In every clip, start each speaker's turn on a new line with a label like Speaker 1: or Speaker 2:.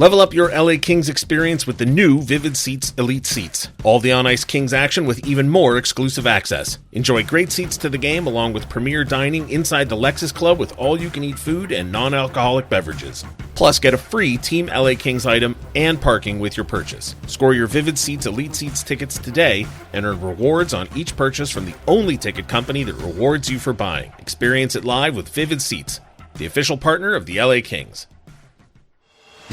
Speaker 1: Level up your LA Kings experience with the new Vivid Seats Elite Seats. All the on-ice Kings action with even more exclusive access. Enjoy great seats to the game along with premier dining inside the Lexus Club with all-you-can-eat food and non-alcoholic beverages. Plus, get a free Team LA Kings item and parking with your purchase. Score your Vivid Seats Elite Seats tickets today and earn rewards on each purchase from the only ticket company that rewards you for buying. Experience it live with Vivid Seats, the official partner of the LA Kings.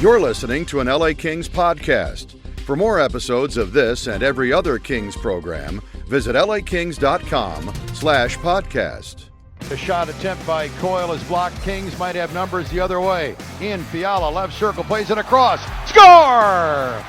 Speaker 2: You're listening to an LA Kings podcast. For more episodes of this and every other Kings program, visit lakings.com/podcast.
Speaker 3: The shot attempt by Coyle is blocked. Kings might have numbers the other way. In Fiala, left circle, plays it across. Score!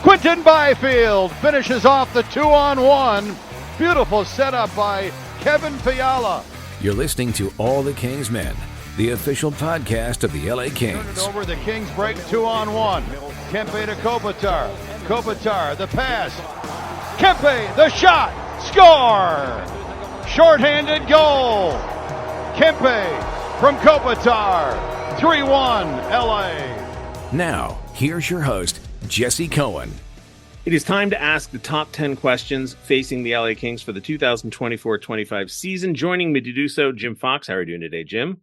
Speaker 3: Quinton Byfield finishes off the 2-on-1. Beautiful setup by Kevin Fiala.
Speaker 4: You're listening to All the Kings Men, the official podcast of the LA Kings.
Speaker 3: Turn it over, the Kings break 2-on-1. Kempe to Kopitar. Kopitar, the pass. Kempe, the shot. Score! Short-handed goal. Kempe from Kopitar. 3-1 LA.
Speaker 4: Now, here's your host, Jesse Cohen.
Speaker 1: It is time to ask the top 10 questions facing the LA Kings for the 2024-25 season. Joining me to do so, Jim Fox. How are you doing today, Jim?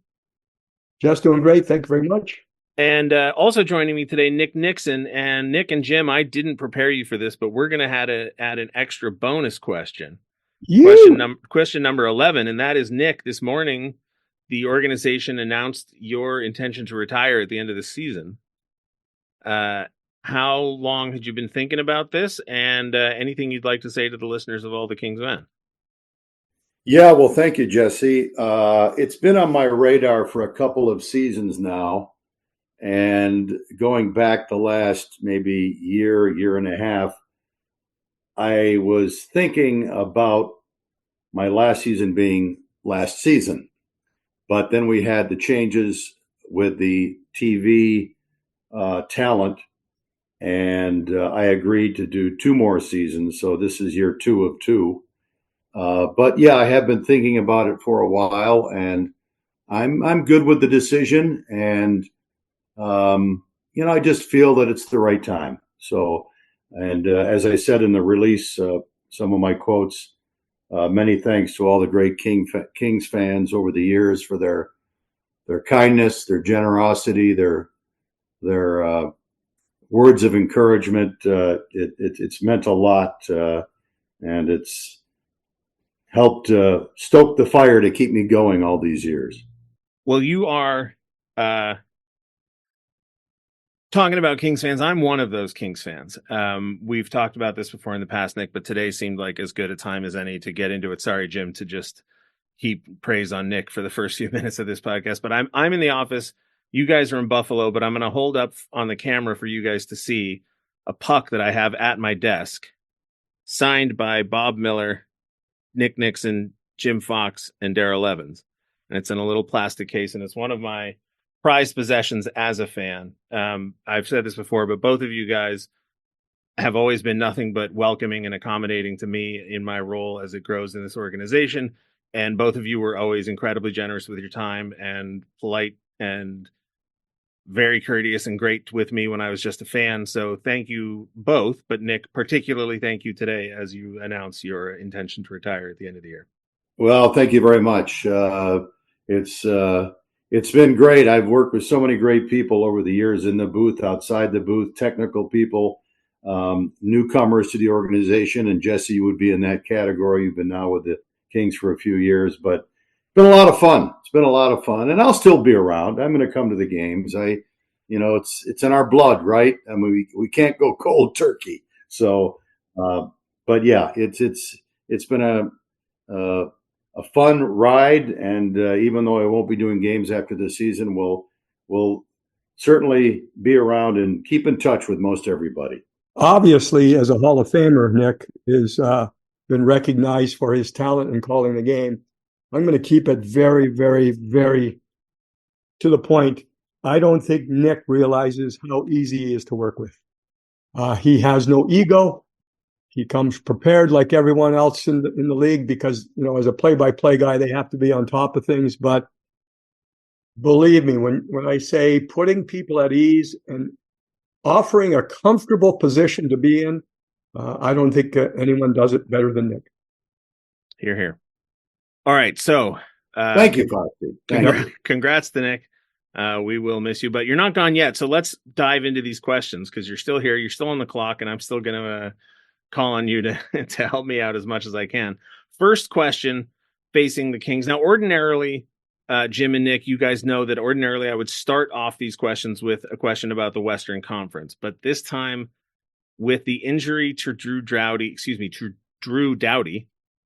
Speaker 5: Just doing great. Thank you very much.
Speaker 1: And also joining me today, Nick Nixon. And Nick and Jim, I didn't prepare you for this, but we're going to add an extra bonus question. Question number 11, and that is, Nick, this morning, the organization announced your intention to retire at the end of the season. How long had you been thinking about this? And anything you'd like to say to the listeners of All the Kings Men?
Speaker 6: Yeah, well, thank you, Jesse. It's been on my radar for a couple of seasons now. And going back the last maybe year and a half, I was thinking about my last season being last season. But then we had the changes with the TV talent, and I agreed to do 2 more seasons. So this is year 2 of 2. But yeah, I have been thinking about it for a while, and I'm good with the decision. And I just feel that it's the right time. So, and as I said in the release, some of my quotes, many thanks to all the great Kings fans over the years for their kindness, their generosity, their words of encouragement. It's meant a lot, and it's helped stoke the fire to keep me going all these years.
Speaker 1: Well, you are talking about Kings fans. I'm one of those Kings fans. We've talked about this before in the past, Nick, but today seemed like as good a time as any to get into it. Sorry, Jim, to just heap praise on Nick for the first few minutes of this podcast. But I'm in the office. You guys are in Buffalo, but I'm going to hold up on the camera for you guys to see a puck that I have at my desk, signed by Bob Miller, Nick Nixon, Jim Fox, and Darrell Evans. And it's in a little plastic case, and it's one of my prized possessions as a fan. I've said this before, but both of you guys have always been nothing but welcoming and accommodating to me in my role as it grows in this organization. And both of you were always incredibly generous with your time and polite and very courteous and great with me when I was just a fan. So thank you both. But Nick, particularly thank you today as you announce your intention to retire at the end of the year.
Speaker 6: Well, thank you very much. It's been great. I've worked with so many great people over the years in the booth, outside the booth, technical people, newcomers to the organization. And Jesse, you would be in that category. You've been now with the Kings for a few years, but it's been a lot of fun. It's been a lot of fun, and I'll still be around. I'm going to come to the games. It's in our blood, right? I mean, we can't go cold turkey. So, but yeah, it's been a fun ride, and even though I won't be doing games after the season, we'll certainly be around and keep in touch with most everybody.
Speaker 5: Obviously, as a Hall of Famer, Nick has been recognized for his talent in calling the game. I'm going to keep it very, very, very to the point. I don't think Nick realizes how easy he is to work with. He has no ego. He comes prepared like everyone else in the league because, as a play-by-play guy, they have to be on top of things. But believe me, when I say putting people at ease and offering a comfortable position to be in. I don't think anyone does it better than Nick.
Speaker 1: Hear, hear. All right. So
Speaker 6: thank you, Foxy.
Speaker 1: Congrats to Nick. We will miss you, but you're not gone yet. So let's dive into these questions because you're still here. You're still on the clock, and I'm still going to call on you to help me out as much as I can. First question facing the Kings. Now, ordinarily, Jim and Nick, you guys know that ordinarily I would start off these questions with a question about the Western Conference, but this time with the injury to Drew Doughty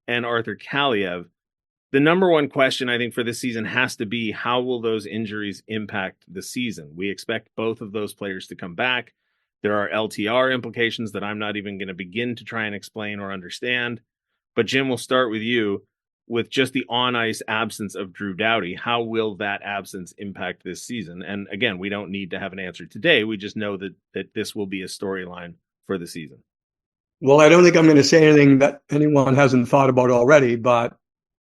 Speaker 1: and Arthur Kaliev, the number one question I think for this season has to be, how will those injuries impact the season? We expect both of those players to come back. There are LTR implications that I'm not even going to begin to try and explain or understand. But Jim, we'll start with you. With just the on-ice absence of Drew Doughty, how will that absence impact this season? And again, we don't need to have an answer today. We just know that this will be a storyline for the season.
Speaker 5: Well, I don't think I'm going to say anything that anyone hasn't thought about already, but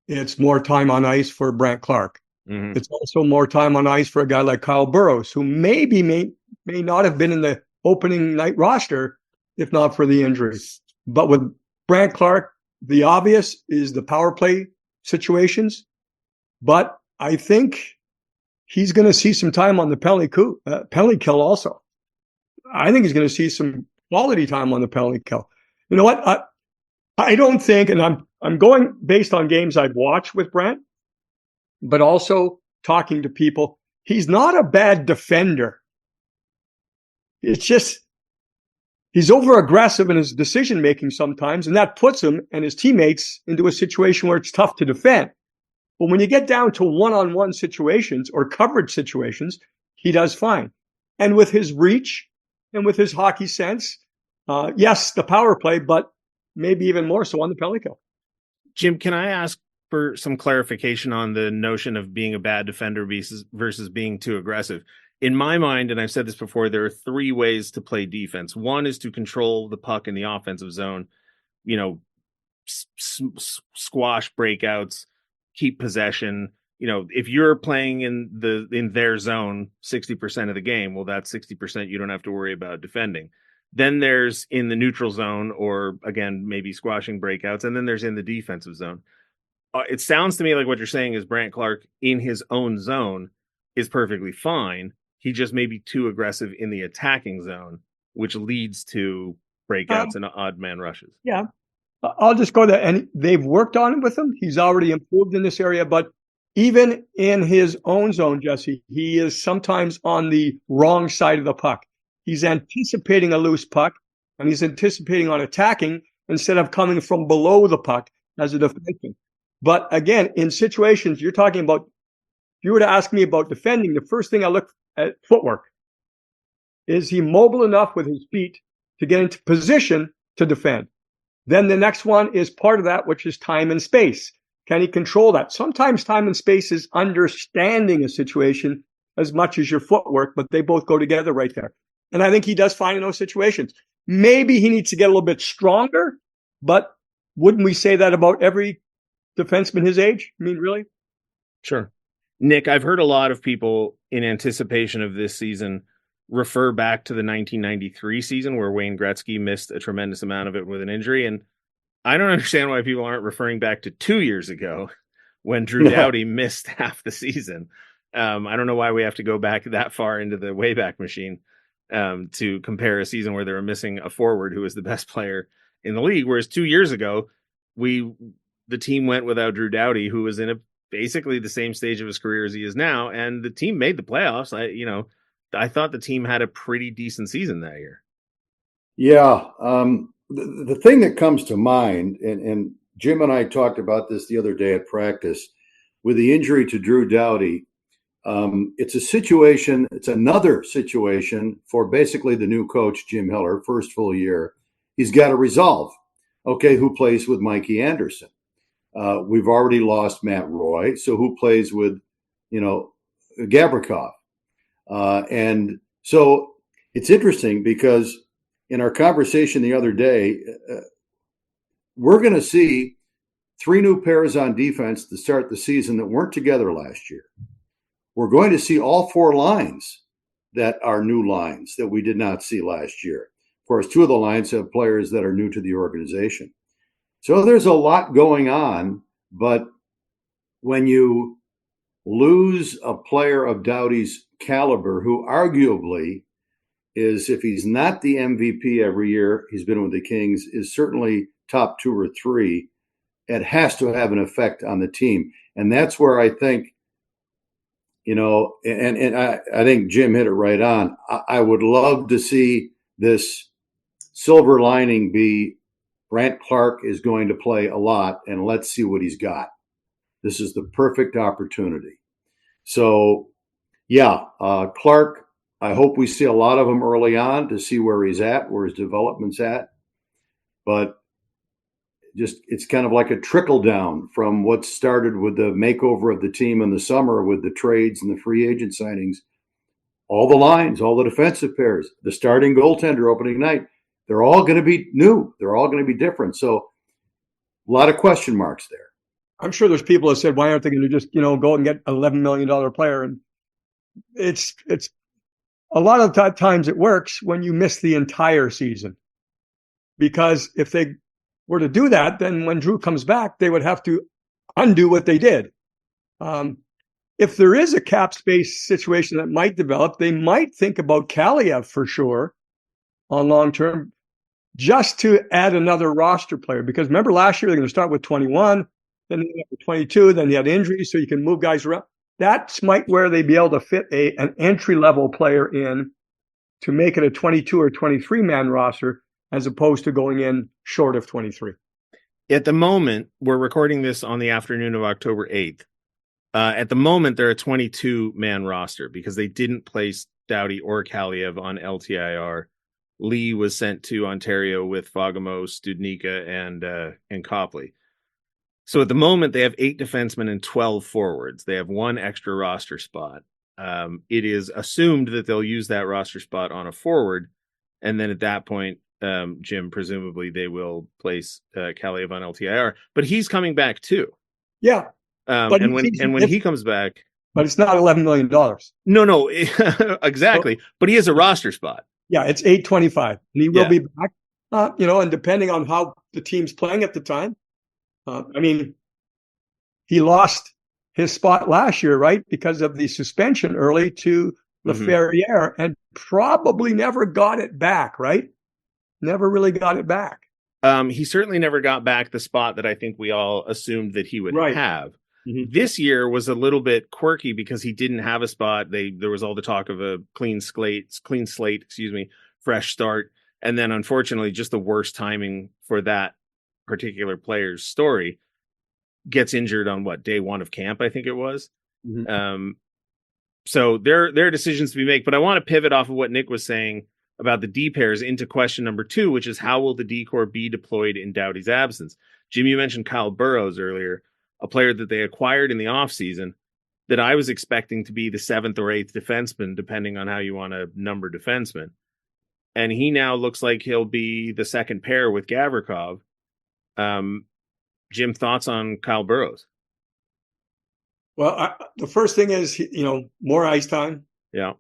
Speaker 5: it's more time on ice for Brandt Clarke. Mm-hmm. It's also more time on ice for a guy like Kyle Burroughs, who may not have been in the opening night roster if not for the injury. But with Brandt Clarke, the obvious is the power play situations, but I think he's going to see some time on the penalty kill also. I think he's going to see some quality time on the penalty kill. You know what? I don't think, and I'm going based on games I've watched with Brandt, but also talking to people, he's not a bad defender. It's just he's over aggressive in his decision making sometimes, and that puts him and his teammates into a situation where it's tough to defend. But when you get down to one-on-one situations or coverage situations, he does fine. And with his reach and with his hockey sense, yes, the power play, but maybe even more so on the penalty kill.
Speaker 1: Jim, can I ask for some clarification on the notion of being a bad defender versus being too aggressive? In my mind, and I've said this before, there are three ways to play defense. One is to control the puck in the offensive zone, squash breakouts, keep possession. If you're playing in their zone 60% of the game, well, that's 60% you don't have to worry about defending. Then there's in the neutral zone, or again, maybe squashing breakouts. And then there's in the defensive zone. It sounds to me like what you're saying is Brandt Clarke in his own zone is perfectly fine. He just may be too aggressive in the attacking zone, which leads to breakouts and odd man rushes.
Speaker 5: Yeah. I'll just go there. And they've worked on it with him. He's already improved in this area. But even in his own zone, Jesse, he is sometimes on the wrong side of the puck. He's anticipating a loose puck, and he's anticipating on attacking instead of coming from below the puck as a defenseman. But again, in situations you're talking about, if you were to ask me about defending, the first thing I look at footwork. Is he mobile enough with his feet to get into position to defend? Then the next one is part of that, which is time and space. Can he control that? Sometimes time and space is understanding a situation as much as your footwork, but they both go together right there. And I think he does fine in those situations. Maybe he needs to get a little bit stronger, but wouldn't we say that about every defenseman his age? I mean, really?
Speaker 1: Sure. Nick, I've heard a lot of people in anticipation of this season refer back to the 1993 season where Wayne Gretzky missed a tremendous amount of it with an injury. And I don't understand why people aren't referring back to 2 years ago when Drew Doughty missed half the season. I don't know why we have to go back that far into the Wayback Machine to compare a season where they were missing a forward who was the best player in the league. Whereas 2 years ago, the team went without Drew Doughty, who was in basically the same stage of his career as he is now. And the team made the playoffs. I thought the team had a pretty decent season that year.
Speaker 6: Yeah. The thing that comes to mind, and Jim and I talked about this the other day at practice, with the injury to Drew Doughty, it's another situation for basically the new coach, Jim Hiller, first full year. He's got to resolve, who plays with Mikey Anderson? We've already lost Matt Roy, so who plays with, Gavrikov? And so it's interesting because in our conversation the other day, we're going to see 3 new pairs on defense to start the season that weren't together last year. We're going to see all 4 lines that are new lines that we did not see last year. Of course, two of the lines have players that are new to the organization. So there's a lot going on, but when you lose a player of Doughty's caliber, who arguably is, if he's not the MVP every year he's been with the Kings, is certainly top 2 or 3, it has to have an effect on the team. And that's where I think, and I think Jim hit it right on. I would love to see this silver lining be Brandt Clarke is going to play a lot, and let's see what he's got. This is the perfect opportunity. So, Clarke, I hope we see a lot of him early on to see where he's at, where his development's at. But it's kind of like a trickle down from what started with the makeover of the team in the summer with the trades and the free agent signings. All the lines, all the defensive pairs, the starting goaltender opening night, they're all going to be new. They're all going to be different. So a lot of question marks there.
Speaker 5: I'm sure there's people that said, why aren't they going to just, go and get an $11 million player? And it's a lot of times it works when you miss the entire season. Because if they were to do that, then when Drew comes back, they would have to undo what they did. If there is a cap space situation that might develop, they might think about Kaliev for sure on long term, just to add another roster player. Because remember last year, they're going to start with 21, then they have 22, then they had injuries, so you can move guys around. That's where they'd be able to fit an entry-level player in to make it a 22 or 23-man roster, as opposed to going in short of 23.
Speaker 1: At the moment, we're recording this on the afternoon of October 8th. At the moment, they're a 22-man roster because they didn't place Doughty or Kaliev on LTIR. Lee was sent to Ontario with Fagemo, Studnicka, and Copley. So at the moment, they have 8 defensemen and 12 forwards. They have 1 extra roster spot. It is assumed that they'll use that roster spot on a forward. And then at that point, Jim, presumably they will place Kaliev on LTIR. But he's coming back too.
Speaker 5: Yeah.
Speaker 1: When he comes back.
Speaker 5: But it's not $11 million.
Speaker 1: No, exactly. But he has a roster spot.
Speaker 5: Yeah, it's $825. And he will be back, and depending on how the team's playing at the time. He lost his spot last year, right? Because of the suspension early to Laferriere, and probably never got it back, right? Never really got it back.
Speaker 1: He certainly never got back the spot that I think we all assumed that he would have.
Speaker 5: Mm-hmm.
Speaker 1: This year was a little bit quirky because he didn't have a spot. There was all the talk of a clean slate, fresh start. And then unfortunately, just the worst timing for that particular player's story, gets injured on day 1 of camp, I think it was.
Speaker 5: Mm-hmm.
Speaker 1: So there are decisions to be made, but I want to pivot off of what Nick was saying about the D pairs into question number 2, which is how will the D corps be deployed in Doughty's absence? Jim, you mentioned Kyle Burroughs earlier, a player that they acquired in the offseason that I was expecting to be the 7th or 8th defenseman, depending on how you want to number defensemen. And he now looks like he'll be the second pair with Gavrikov. Jim, thoughts on Kyle Burroughs?
Speaker 5: Well, the first thing is, more ice time.
Speaker 1: Yeah.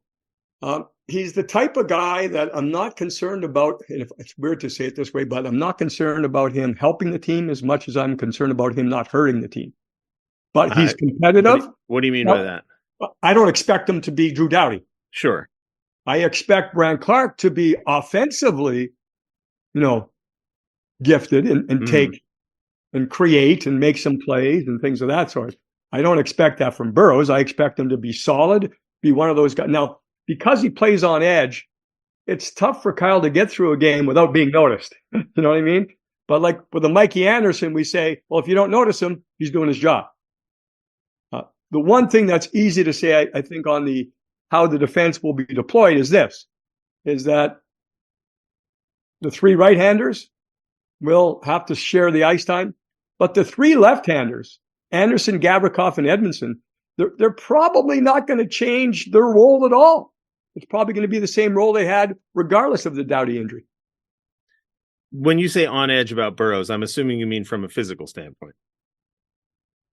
Speaker 5: He's the type of guy that I'm not concerned about, and if it's weird to say it this way, but I'm not concerned about him helping the team as much as I'm concerned about him not hurting the team. But he's competitive.
Speaker 1: What do you mean by that?
Speaker 5: I don't expect him to be Drew Doughty.
Speaker 1: Sure.
Speaker 5: I expect Brandt Clarke to be offensively, gifted and take and create and make some plays and things of that sort. I don't expect that from Burroughs. I expect him to be solid, be one of those guys. Now, because he plays on edge, it's tough for Kyle to get through a game without being noticed. You know what I mean? But like with a Mikey Anderson, we say, well, if you don't notice him, he's doing his job. The one thing that's easy to say, I think, on how the defense will be deployed is that the 3 right-handers will have to share the ice time, but the 3 left-handers, Anderson, Gavrikov, and Edmondson, they're probably not going to change their role at all. It's probably going to be the same role they had regardless of the Doughty injury.
Speaker 1: When you say on edge about Burroughs, I'm assuming you mean from a physical standpoint.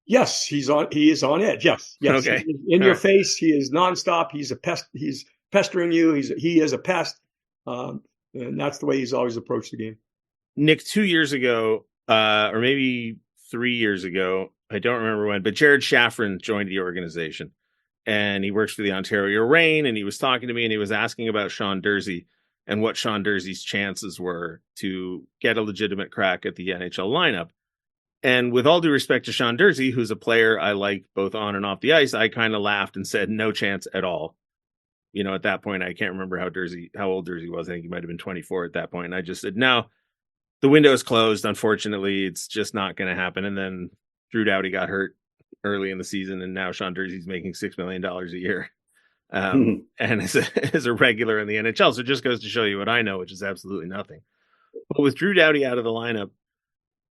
Speaker 5: Yes, he is on edge. Yes.
Speaker 1: Okay.
Speaker 5: In your face. He is nonstop. He's a pest. He's pestering you. He is a pest. And that's the way he's always approached the game.
Speaker 1: Nick, 2 years ago, or maybe 3 years ago, I don't remember when, but Jared Shafran joined the organization, and he works for the Ontario Reign, and he was talking to me, and he was asking about Sean Durzi and what Sean Durzi's chances were to get a legitimate crack at the NHL lineup. And with all due respect to Sean Durzi, who's a player I like both on and off the ice, I kind of laughed and said, no chance at all. You know, at that point, I can't remember how old Durzi was. I think he might have been 24 at that point. And I just said, no, the window is closed. Unfortunately, it's just not going to happen. And then Drew Doughty got hurt early in the season, and now Sean Durzi's making $6 million a year. And as a regular in the NHL. So it just goes to show you what I know, which is absolutely nothing. But with Drew Doughty out of the lineup,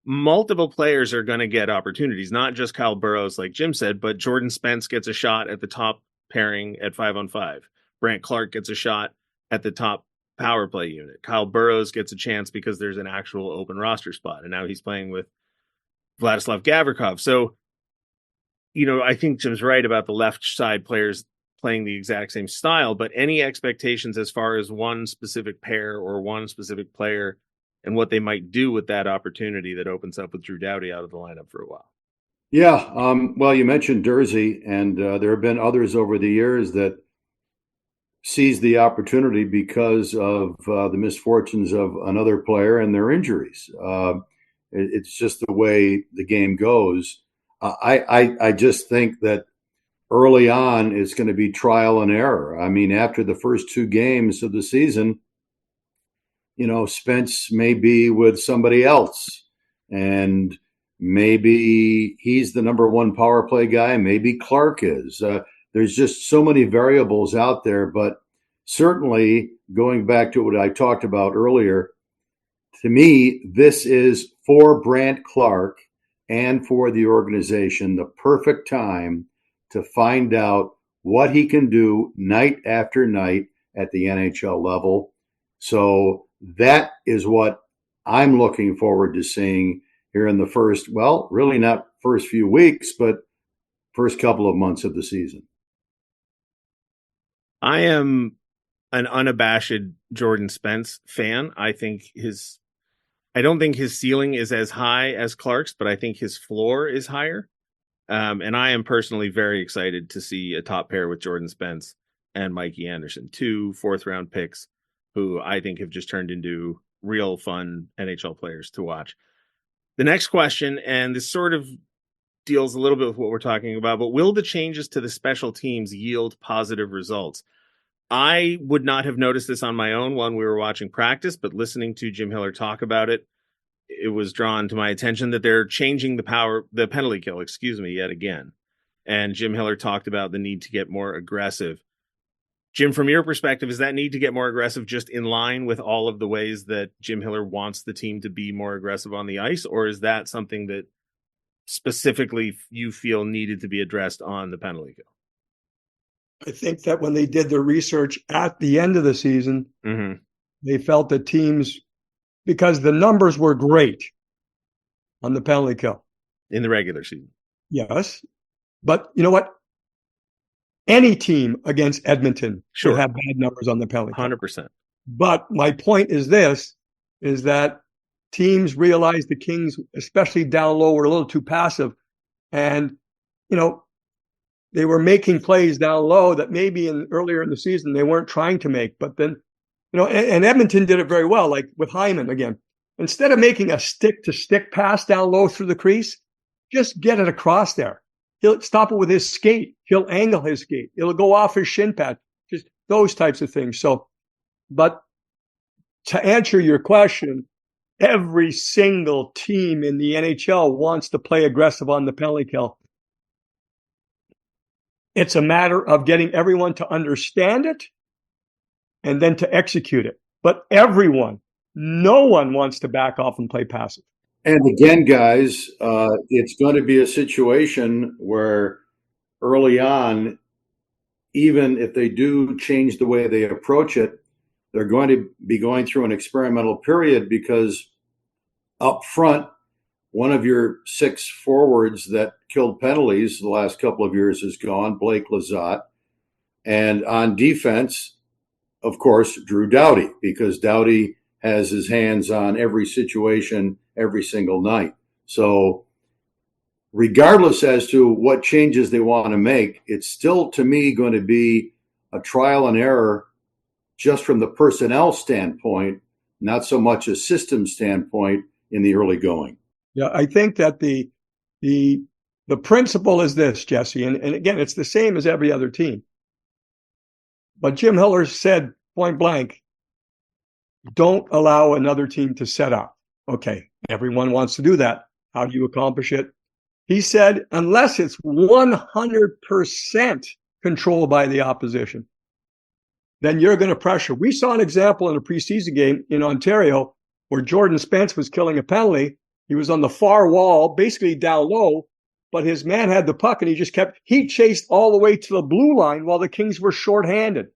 Speaker 1: multiple players are going to get opportunities, not just Kyle Burrows, like Jim said, but Jordan Spence gets a shot at the top pairing at 5-on-5. Brant Clark gets a shot at the top power play unit. Kyle Burrows gets a chance because there's an actual open roster spot, and now he's playing with Vladislav Gavrikov. So, you know, I think Jim's right about the left side players playing the exact same style, but any expectations as far as one specific pair or one specific player and what they might do with that opportunity that opens up with Drew Doughty out of the lineup for a while?
Speaker 6: Yeah. Well, you mentioned Durzi, and there have been others over the years that seized the opportunity because of the misfortunes of another player and their injuries. It's just the way the game goes. I just think that early on it's going to be trial and error. I mean, after the first 2 games of the season, you know, Spence may be with somebody else, and maybe he's the number 1 power play guy. Maybe Clark is. There's just so many variables out there, but certainly going back to what I talked about earlier, to me, this is for Brant Clark and for the organization, the perfect time to find out what he can do night after night at the NHL level. So that is what I'm looking forward to seeing here in the first, well, really not first few weeks, but first couple of months of the season.
Speaker 1: I am an unabashed Jordan Spence fan. I don't think his ceiling is as high as Clark's, but I think his floor is higher. And I am personally very excited to see a top pair with Jordan Spence and Mikey Anderson, 2 4th-round picks who I think have just turned into real fun NHL players to watch. The next question, and this sort of deals a little bit with what we're talking about, but will the changes to the special teams yield positive results? I would not have noticed this on my own when we were watching practice, but listening to Jim Hiller talk about it, it was drawn to my attention that they're changing the penalty kill, yet again. And Jim Hiller talked about the need to get more aggressive. Jim, from your perspective, is that need to get more aggressive just in line with all of the ways that Jim Hiller wants the team to be more aggressive on the ice? Or is that something that specifically you feel needed to be addressed on the penalty kill?
Speaker 5: I think that when they did their research at the end of the season, they felt that teams, because the numbers were great on the penalty kill.
Speaker 1: In the regular season.
Speaker 5: Yes. But you know what? Any team against Edmonton will have bad numbers on the penalty kill.
Speaker 1: 100%.
Speaker 5: But my point is this, is that teams realized the Kings, especially down low, were a little too passive. And, you know, they were making plays down low that maybe earlier in the season they weren't trying to make. But then, you know, and Edmonton did it very well, like with Hyman again. Instead of making a stick-to-stick pass down low through the crease, just get it across there. He'll stop it with his skate. He'll angle his skate. It'll go off his shin pad. Just those types of things. So, but to answer your question, every single team in the NHL wants to play aggressive on the penalty kill. It's a matter of getting everyone to understand it and then to execute it. But no one wants to back off and play passive.
Speaker 6: And again, guys, it's going to be a situation where early on, even if they do change the way they approach it, they're going to be going through an experimental period because up front, one of your 6 forwards that killed penalties the last couple of years is gone, Blake Lizotte. And on defense, of course, Drew Doughty, because Doughty has his hands on every situation every single night. So regardless as to what changes they want to make, it's still, to me, going to be a trial and error just from the personnel standpoint, not so much a system standpoint in the early going.
Speaker 5: Yeah, I think that the principle is this, Jesse, and again, it's the same as every other team. But Jim Hiller said point blank, don't allow another team to set up. Okay, everyone wants to do that. How do you accomplish it? He said, unless it's 100% controlled by the opposition, then you're going to pressure. We saw an example in a preseason game in Ontario where Jordan Spence was killing a penalty. He was on the far wall, basically down low, but his man had the puck and he chased all the way to the blue line while the Kings were shorthanded.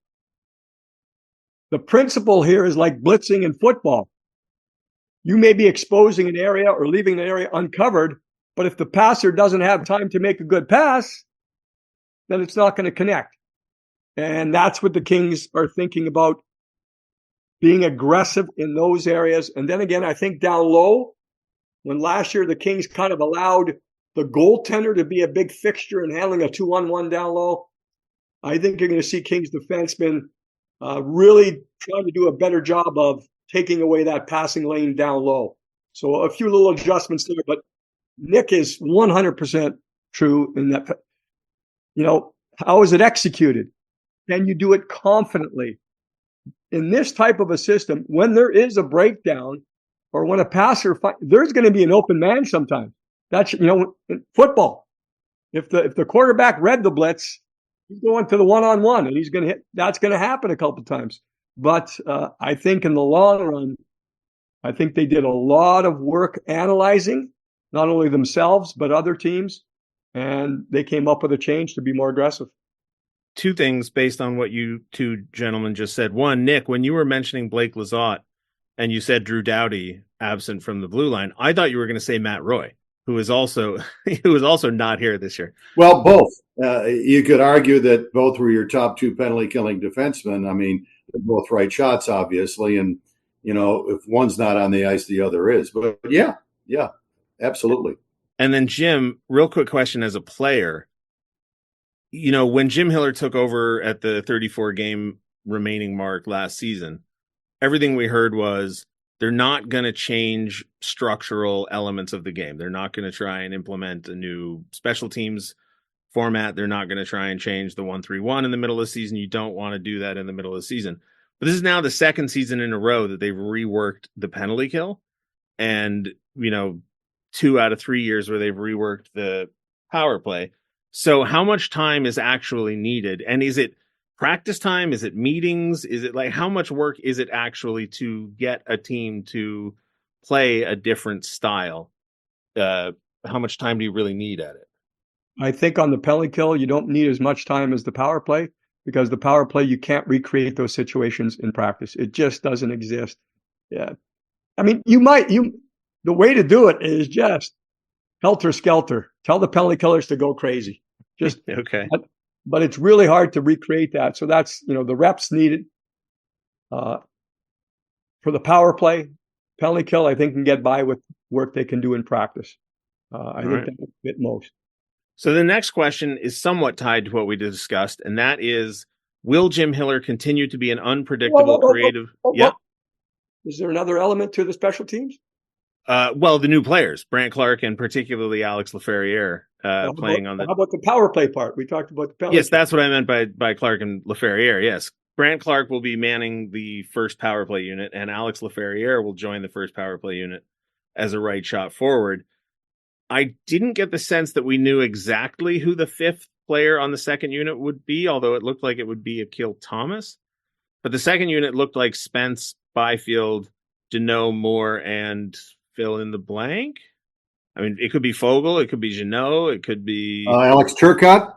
Speaker 5: The principle here is like blitzing in football. You may be exposing an area or leaving an area uncovered, but if the passer doesn't have time to make a good pass, then it's not going to connect. And that's what the Kings are thinking about, being aggressive in those areas. And then again, I think down low, when last year the Kings kind of allowed the goaltender to be a big fixture in handling a 2-on-1 down low, I think you're going to see Kings defensemen really trying to do a better job of taking away that passing lane down low. So a few little adjustments there, but Nick is 100% true in that. How is it executed? Can you do it confidently? In this type of a system, when there is a breakdown or when a passer, there's going to be an open man sometimes. That's, in football. If the quarterback read the blitz, he's going to the one-on-one and he's going to hit. That's going to happen a couple of times. But I think in the long run, I think they did a lot of work analyzing not only themselves, but other teams. And they came up with a change to be more aggressive.
Speaker 1: Two things based on what you two gentlemen just said. One, Nick, when you were mentioning Blake Lizotte and you said Drew Doughty absent from the blue line, I thought you were going to say Matt Roy, who is also not here this year.
Speaker 6: Well, both. You could argue that both were your top two penalty killing defensemen. I mean, they're both right shots, obviously, and if one's not on the ice, the other is. But yeah, absolutely.
Speaker 1: And then Jim, real quick question as a player. When Jim Hiller took over at the 34 game remaining mark last season, everything we heard was they're not going to change structural elements of the game. They're not going to try and implement a new special teams format. They're not going to try and change the 1-3-1 in the middle of the season. You don't want to do that in the middle of the season. But this is now the second season in a row that they've reworked the penalty kill. And, 2 out of 3 years where they've reworked the power play. So how much time is actually needed? And is it practice time? Is it meetings? Is it how much work is it actually to get a team to play a different style? How much time do you really need at it?
Speaker 5: I think on the penalty kill, you don't need as much time as the power play, because the power play, you can't recreate those situations in practice. It just doesn't exist. Yeah. I mean, the way to do it is just helter-skelter. Tell the penalty killers to go crazy. Just
Speaker 1: okay.
Speaker 5: But it's really hard to recreate that. So that's, the reps needed for the power play. Penalty kill, I think, can get by with work they can do in practice. I think that would fit most.
Speaker 1: So the next question is somewhat tied to what we discussed, and that is, will Jim Hiller continue to be an unpredictable, creative? Yeah.
Speaker 5: Is there another element to the special teams?
Speaker 1: Well, the new players, Brant Clark and particularly Alex Laferriere, playing on the.
Speaker 5: How about the power play part? We talked about the penalty.
Speaker 1: Yes, that's what I meant by Clark and Laferriere. Yes, Brant Clark will be manning the first power play unit, and Alex Laferriere will join the first power play unit as a right shot forward. I didn't get the sense that we knew exactly who the fifth player on the second unit would be, although it looked like it would be Akil Thomas. But the second unit looked like Spence, Byfield, Deneau, Moore, and fill in the blank. I mean, it could be Fogle, it could be Jeannot, it could be
Speaker 6: Alex Turcotte.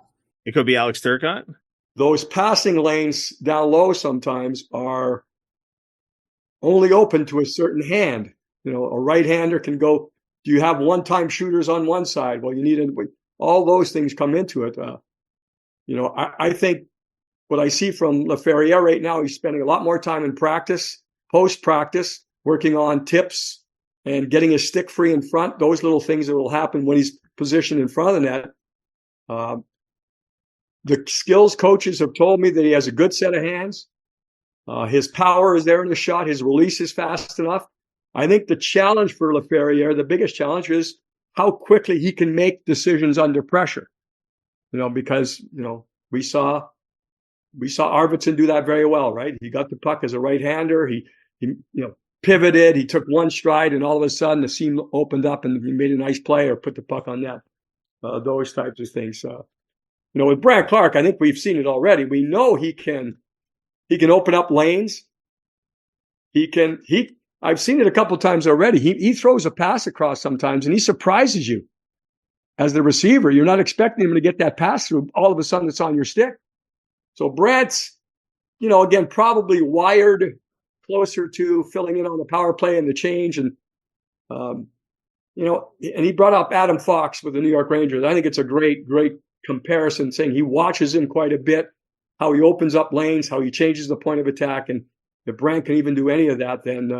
Speaker 1: It could be Alex Turcotte.
Speaker 5: Those passing lanes down low sometimes are only open to a certain hand. A right-hander can go. Do you have one-time shooters on one side? Well, you need all those things come into it. I think what I see from Laferriere right now, he's spending a lot more time in practice, post-practice, working on tips and getting his stick free in front, those little things that will happen when he's positioned in front of the net. The skills coaches have told me that he has a good set of hands. His power is there in the shot. His release is fast enough. I think the challenge for Laferriere, the biggest challenge, is how quickly he can make decisions under pressure. Because, we saw Arvidsson do that very well, right? He got the puck as a right-hander. He pivoted. He took one stride, and all of a sudden the seam opened up, and he made a nice play or put the puck on net. Those types of things. With Brandt Clarke, I think we've seen it already. We know he can open up lanes. I've seen it a couple of times already. He throws a pass across sometimes, and he surprises you as the receiver. You're not expecting him to get that pass through. All of a sudden, it's on your stick. So Brandt's, again, probably wired closer to filling in on the power play and the change. And, and he brought up Adam Fox with the New York Rangers. I think it's a great, great comparison, saying he watches him quite a bit, how he opens up lanes, how he changes the point of attack. And if Brandt can even do any of that, then,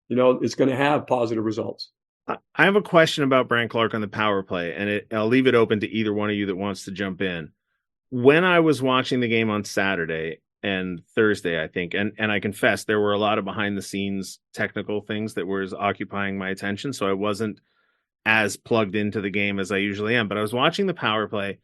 Speaker 5: it's going to have positive results.
Speaker 1: I have a question about Brandt Clarke on the power play, and I'll leave it open to either one of you that wants to jump in. When I was watching the game on Saturday and Thursday, I think, and I confess there were a lot of behind-the-scenes technical things that was occupying my attention, so I wasn't as plugged into the game as I usually am. But I was watching the power play,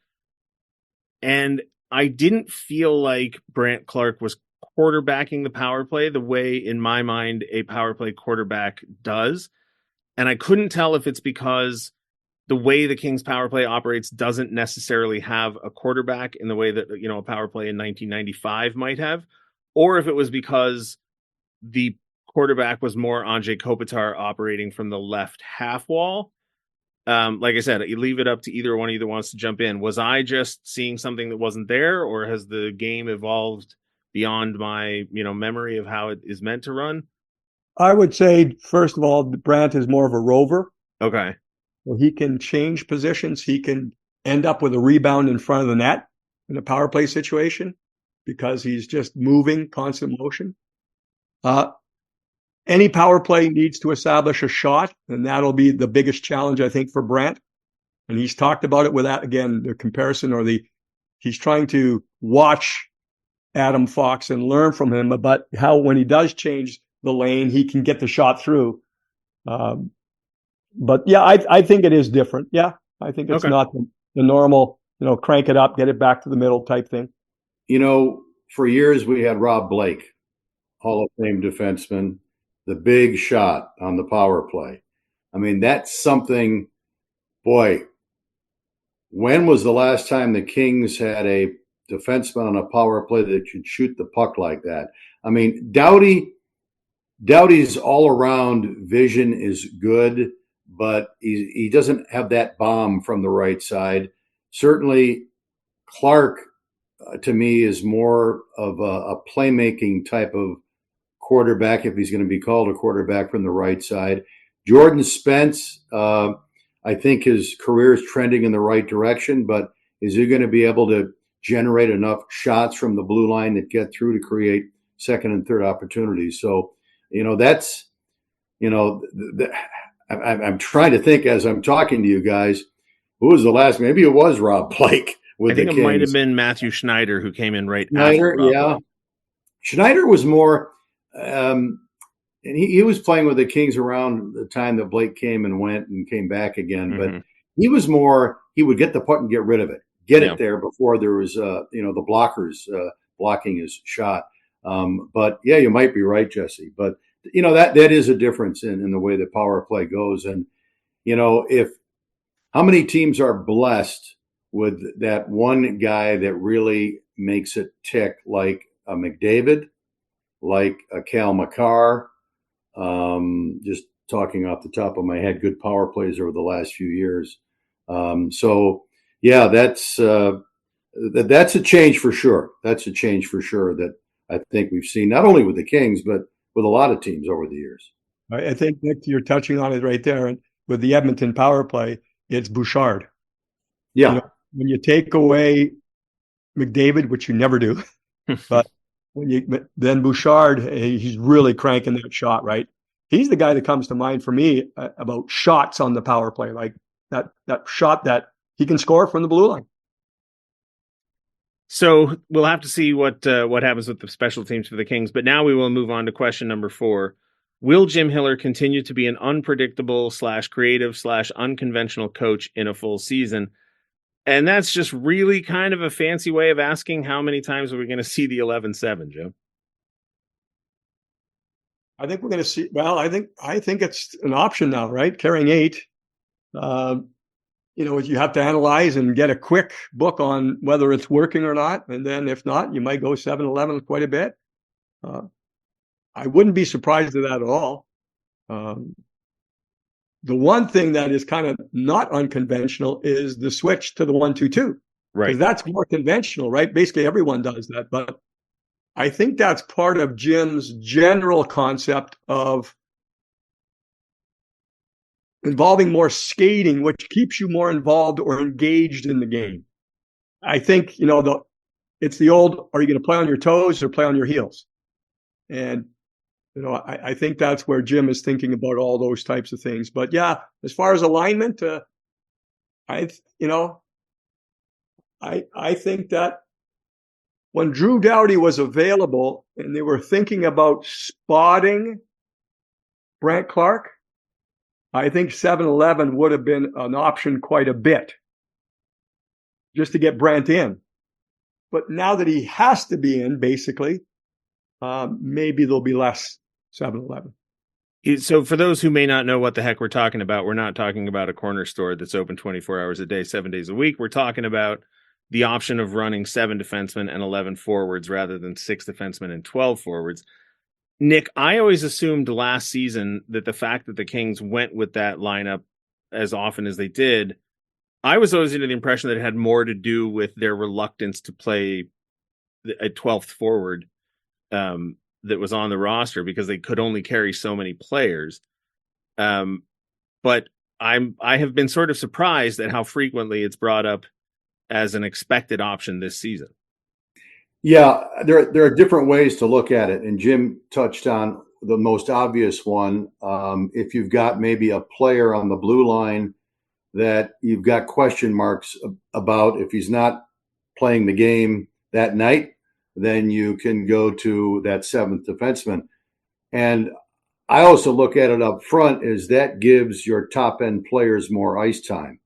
Speaker 1: and I didn't feel like Brandt Clarke was quarterbacking the power play the way, in my mind, a power play quarterback does. And I couldn't tell if it's because the way the Kings power play operates doesn't necessarily have a quarterback in the way that, a power play in 1995 might have, or if it was because the quarterback was more Anze Kopitar operating from the left half wall. Like I said, you leave it up to either one of you that wants to jump in. Was I just seeing something that wasn't there, or has the game evolved beyond my, memory of how it is meant to run?
Speaker 5: I would say, first of all, Brandt is more of a rover.
Speaker 1: Okay.
Speaker 5: Well, he can change positions. He can end up with a rebound in front of the net in a power play situation because he's just moving, constant motion. Any power play needs to establish a shot, and that'll be the biggest challenge, I think, for Brandt. And he's talked about it with that, again, the comparison he's trying to watch Adam Fox and learn from him about how when he does change the lane, he can get the shot through. But yeah, I think it is different. Yeah, I think it's not the normal, crank it up, get it back to the middle type thing.
Speaker 6: For years we had Rob Blake, Hall of Fame defenseman, the big shot on the power play. I mean, that's something, boy, when was the last time the Kings had a defenseman on a power play that could shoot the puck like that? I mean, Doughty's all-around vision is good, but he doesn't have that bomb from the right side. Certainly, Clarke, to me, is more of a playmaking type of quarterback, if he's going to be called a quarterback from the right side. Jordan Spence, I think his career is trending in the right direction, but is he going to be able to generate enough shots from the blue line that get through to create second and third opportunities? So, that's, I'm trying to think as I'm talking to you guys, who was the last? Maybe it was Rob Blake with the Kings. I think it
Speaker 1: might have been Matthew Schneider who came in right
Speaker 6: after Rob Blake. Schneider was more, and he was playing with the Kings around the time that Blake came and went and came back again. Mm-hmm. But he was more, he would get the puck and get rid of it, it there before there was, the blockers blocking his shot. But yeah, you might be right, Jesse. But that is a difference in the way the power play goes. And how many teams are blessed with that one guy that really makes it tick, like a McDavid, like a Cal McCarr, just talking off the top of my head, good power plays over the last few years. So yeah, that's a change for sure. That's a change for sure that I think we've seen not only with the Kings, but with a lot of teams over the years.
Speaker 5: I think, Nick, you're touching on it right there. And with the Edmonton power play, it's Bouchard.
Speaker 6: Yeah.
Speaker 5: When you take away McDavid, which you never do, But then Bouchard, he's really cranking that shot, right? He's the guy that comes to mind for me about shots on the power play, like that shot that he can score from the blue line.
Speaker 1: So we'll have to see what happens with the special teams for the Kings. But now we will move on to question number 4. Will Jim Hiller continue to be an unpredictable / creative / unconventional coach in a full season? And that's just really kind of a fancy way of asking how many times are we going to see the 11-7, Joe?
Speaker 5: I think we're going to see. Well, I think it's an option now, right? Carrying 8. You have to analyze and get a quick book on whether it's working or not. And then if not, you might go 7-11 quite a bit. I wouldn't be surprised at that at all. The one thing that is kind of not unconventional is the switch to the 1-2-2.
Speaker 1: Right.
Speaker 5: Because that's more conventional, right? Basically, everyone does that. But I think that's part of Jim's general concept of involving more skating, which keeps you more involved or engaged in the game. I think, it's the old, are you going to play on your toes or play on your heels? And, I think that's where Jim is thinking about all those types of things. But yeah, as far as alignment, I think that when Drew Doughty was available and they were thinking about spotting Brandt Clarke, I think 7-11 would have been an option quite a bit just to get Brandt in. But now that he has to be in, basically, maybe there'll be less 7-11.
Speaker 1: So for those who may not know what the heck we're talking about, we're not talking about a corner store that's open 24 hours a day, 7 days a week. We're talking about the option of running 7 defensemen and 11 forwards rather than 6 defensemen and 12 forwards. Nick, I always assumed last season that the fact that the Kings went with that lineup as often as they did, I was always under the impression that it had more to do with their reluctance to play a 12th forward that was on the roster because they could only carry so many players. But I have been sort of surprised at how frequently it's brought up as an expected option this season.
Speaker 6: Yeah, there are different ways to look at it. And Jim touched on the most obvious one. If you've got maybe a player on the blue line that you've got question marks about, if he's not playing the game that night, then you can go to that 7th defenseman. And I also look at it up front as that gives your top end players more ice time.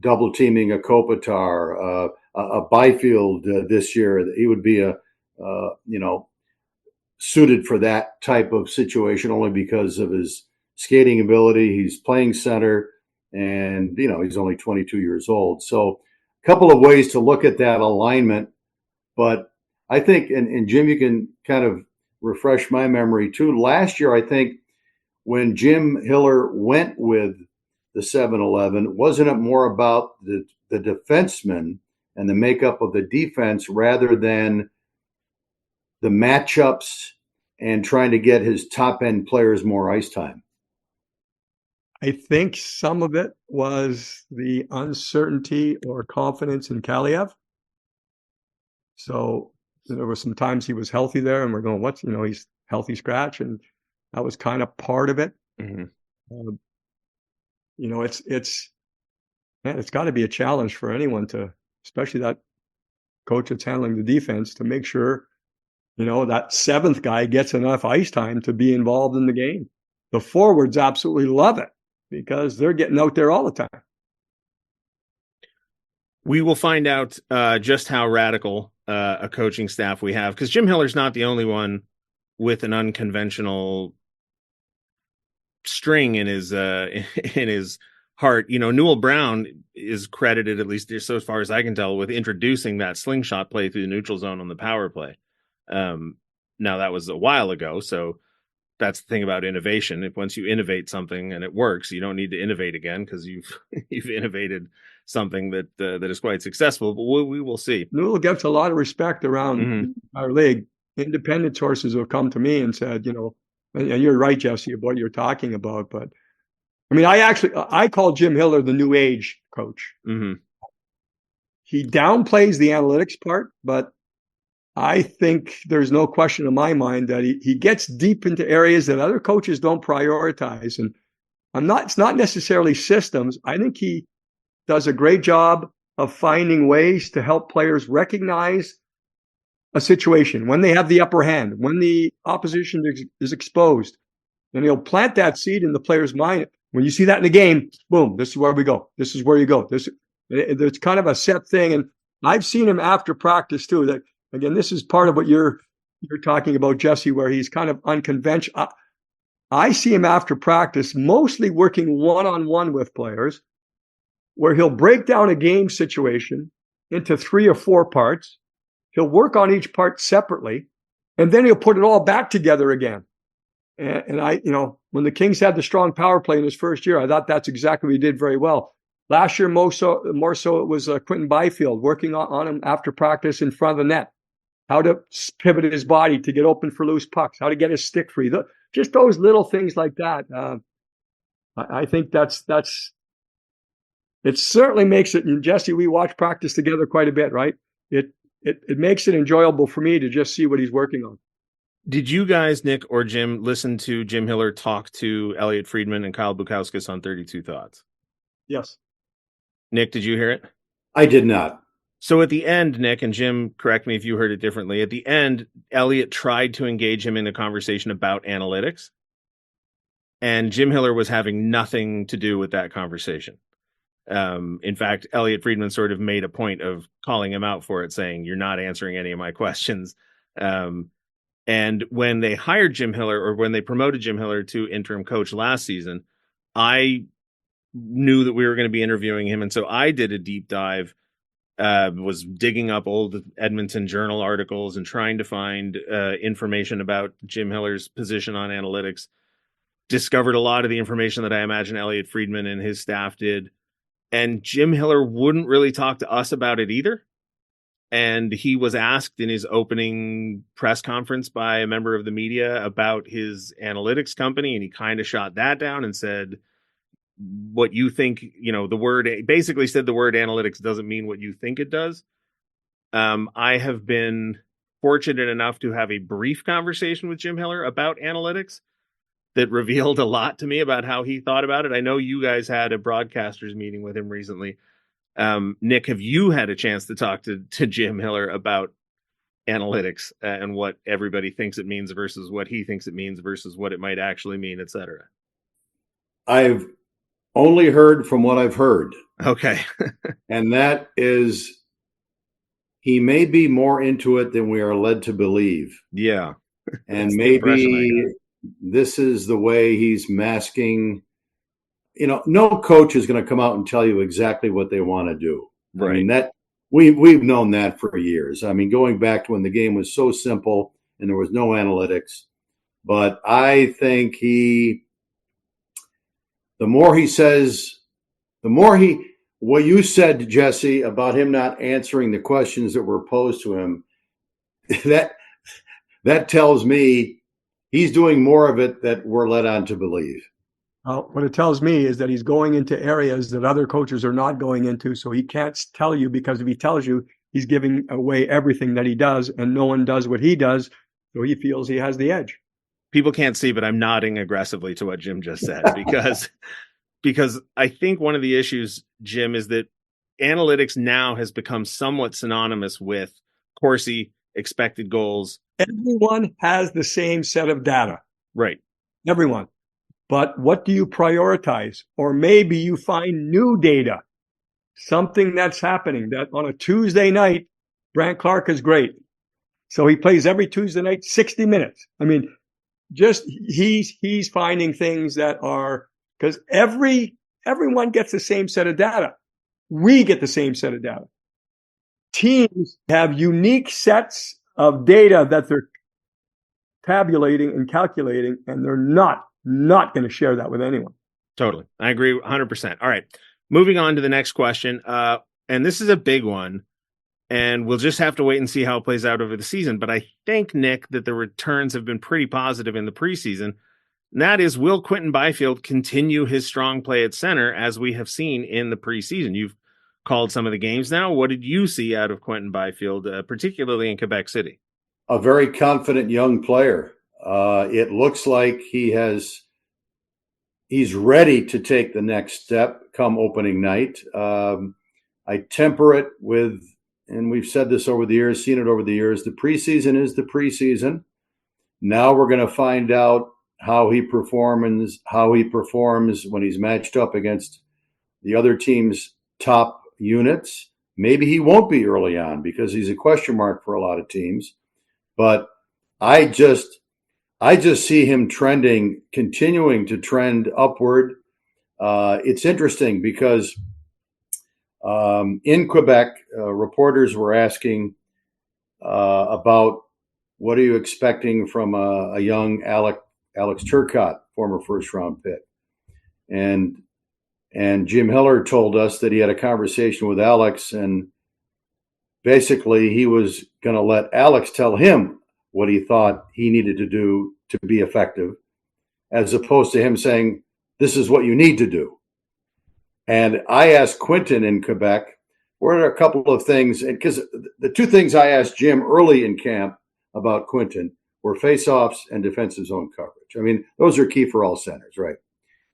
Speaker 6: Double teaming a Kopitar, a Byfield this year, he would be suited for that type of situation only because of his skating ability. He's playing center and, he's only 22 years old. So a couple of ways to look at that alignment. But I think, and Jim, you can kind of refresh my memory too. Last year, I think when Jim Hiller went with the 7-11, wasn't it more about the defenseman and the makeup of the defense rather than the matchups and trying to get his top end players more ice time?
Speaker 5: I think some of it was the uncertainty or confidence in Kaliev. So there were some times he was healthy there and we're going, he's healthy scratch. And that was kind of part of it. Mm-hmm. It's got to be a challenge for anyone to, especially that coach that's handling the defense, to make sure, that 7th guy gets enough ice time to be involved in the game. The forwards absolutely love it because they're getting out there all the time.
Speaker 1: We will find out just how radical a coaching staff we have, because Jim Hiller's not the only one with an unconventional string in his heart. Newell Brown is credited, at least so far as I can tell, with introducing that slingshot play through the neutral zone on the power play. Now that was a while ago, so that's the thing about innovation. If once you innovate something and it works, you don't need to innovate again because you've innovated something that is quite successful. But we will see. Newell
Speaker 5: gets a lot of respect around our league. Independent sources have come to me and said, and you're right, Jesse, about what you're talking about. But I mean, I call Jim Hiller the new age coach. Mm-hmm. He downplays the analytics part, but I think there's no question in my mind that he gets deep into areas that other coaches don't prioritize. And it's not necessarily systems. I think he does a great job of finding ways to help players recognize a situation when they have the upper hand, when the opposition is exposed. And he'll plant that seed in the player's mind. When you see that in the game, boom, this is where we go. This is where you go. It's kind of a set thing. And I've seen him after practice too. That again, this is part of what you're talking about, Jesse, where he's kind of unconventional. I see him after practice, mostly working one-on-one with players, where he'll break down a game situation into 3 or 4 parts. He'll work on each part separately, and then he'll put it all back together again. And I, when the Kings had the strong power play in his first year, I thought that's exactly what he did very well. Last year, more so it was Quinton Byfield working on him after practice in front of the net, how to pivot his body to get open for loose pucks, how to get his stick free. Just those little things like that. I think it certainly makes it. And Jesse, we watch practice together quite a bit, right? It makes it enjoyable for me to just see what he's working on.
Speaker 1: Did you guys, Nick or Jim, listen to Jim Hiller talk to Elliot Friedman and Kyle Bukauskas on 32 Thoughts?
Speaker 5: Yes.
Speaker 1: Nick, did you hear it?
Speaker 6: I did not.
Speaker 1: So at the end, Nick, and Jim, correct me if you heard it differently. At the end, Elliot tried to engage him in a conversation about analytics. And Jim Hiller was having nothing to do with that conversation. In fact, Elliot Friedman sort of made a point of calling him out for it, saying, "You're not answering any of my questions." And when they hired Jim Hiller, or when they promoted Jim Hiller to interim coach last season, I knew that we were going to be interviewing him. And so I did a deep dive, was digging up old Edmonton Journal articles and trying to find information about Jim Hiller's position on analytics. Discovered a lot of the information that I imagine Elliot Friedman and his staff did. And Jim Hiller wouldn't really talk to us about it either. And he was asked in his opening press conference by a member of the media about his analytics company. And he kind of shot that down and said, what you think, basically said the word analytics doesn't mean what you think it does. I have been fortunate enough to have a brief conversation with Jim Hiller about analytics that revealed a lot to me about how he thought about it. I know you guys had a broadcasters meeting with him recently. Nick, have you had a chance to talk to Jim Hiller about analytics and what everybody thinks it means versus what he thinks it means versus what it might actually mean, et cetera?
Speaker 6: I've only heard from what I've heard.
Speaker 1: Okay.
Speaker 6: And that is, he may be more into it than we are led to believe.
Speaker 1: Yeah.
Speaker 6: And maybe this is the way he's masking. No coach is going to come out and tell you exactly what they want to do. Right. I mean, that we've known that for years. I mean, going back to when the game was so simple and there was no analytics. But I think what you said, Jesse, about him not answering the questions that were posed to him, that tells me he's doing more of it that we're led on to believe.
Speaker 5: What it tells me is that he's going into areas that other coaches are not going into, so he can't tell you, because if he tells you, he's giving away everything that he does, and no one does what he does, so he feels he has the edge.
Speaker 1: People can't see, but I'm nodding aggressively to what Jim just said, because I think one of the issues, Jim, is that analytics now has become somewhat synonymous with Corsi, expected goals.
Speaker 5: Everyone has the same set of data.
Speaker 1: Right.
Speaker 5: Everyone. But what do you prioritize? Or maybe you find new data, something that's happening, that on a Tuesday night, Brant Clark is great. So he plays every Tuesday night, 60 minutes. I mean, just he's finding things that are, because everyone gets the same set of data. We get the same set of data. Teams have unique sets of data that they're tabulating and calculating, and they're not going to share that with anyone.
Speaker 1: Totally. I agree 100%. All right. Moving on to the next question. And this is a big one, and we'll just have to wait and see how it plays out over the season. But I think, Nick, that the returns have been pretty positive in the preseason. And that is, will Quinton Byfield continue his strong play at center as we have seen in the preseason? You've called some of the games now. What did you see out of Quinton Byfield, particularly in Quebec City?
Speaker 6: a very confident young player. It looks like he's ready to take the next step come opening night. I temper it with, and we've said this over the years, seen it over the years, the preseason is the preseason. Now we're going to find out how he performs when he's matched up against the other team's top units. Maybe he won't be early on because he's a question mark for a lot of teams. But I just see him continuing to trend upward. It's interesting because in Quebec, reporters were asking about what are you expecting from a young Alex Turcotte, former first-round pick. And Jim Hiller told us that he had a conversation with Alex, and basically he was going to let Alex tell him what he thought he needed to do to be effective, as opposed to him saying, this is what you need to do. And I asked Quinton in Quebec, what are a couple of things, because the two things I asked Jim early in camp about Quinton were face-offs and defensive zone coverage. I mean, those are key for all centers, right?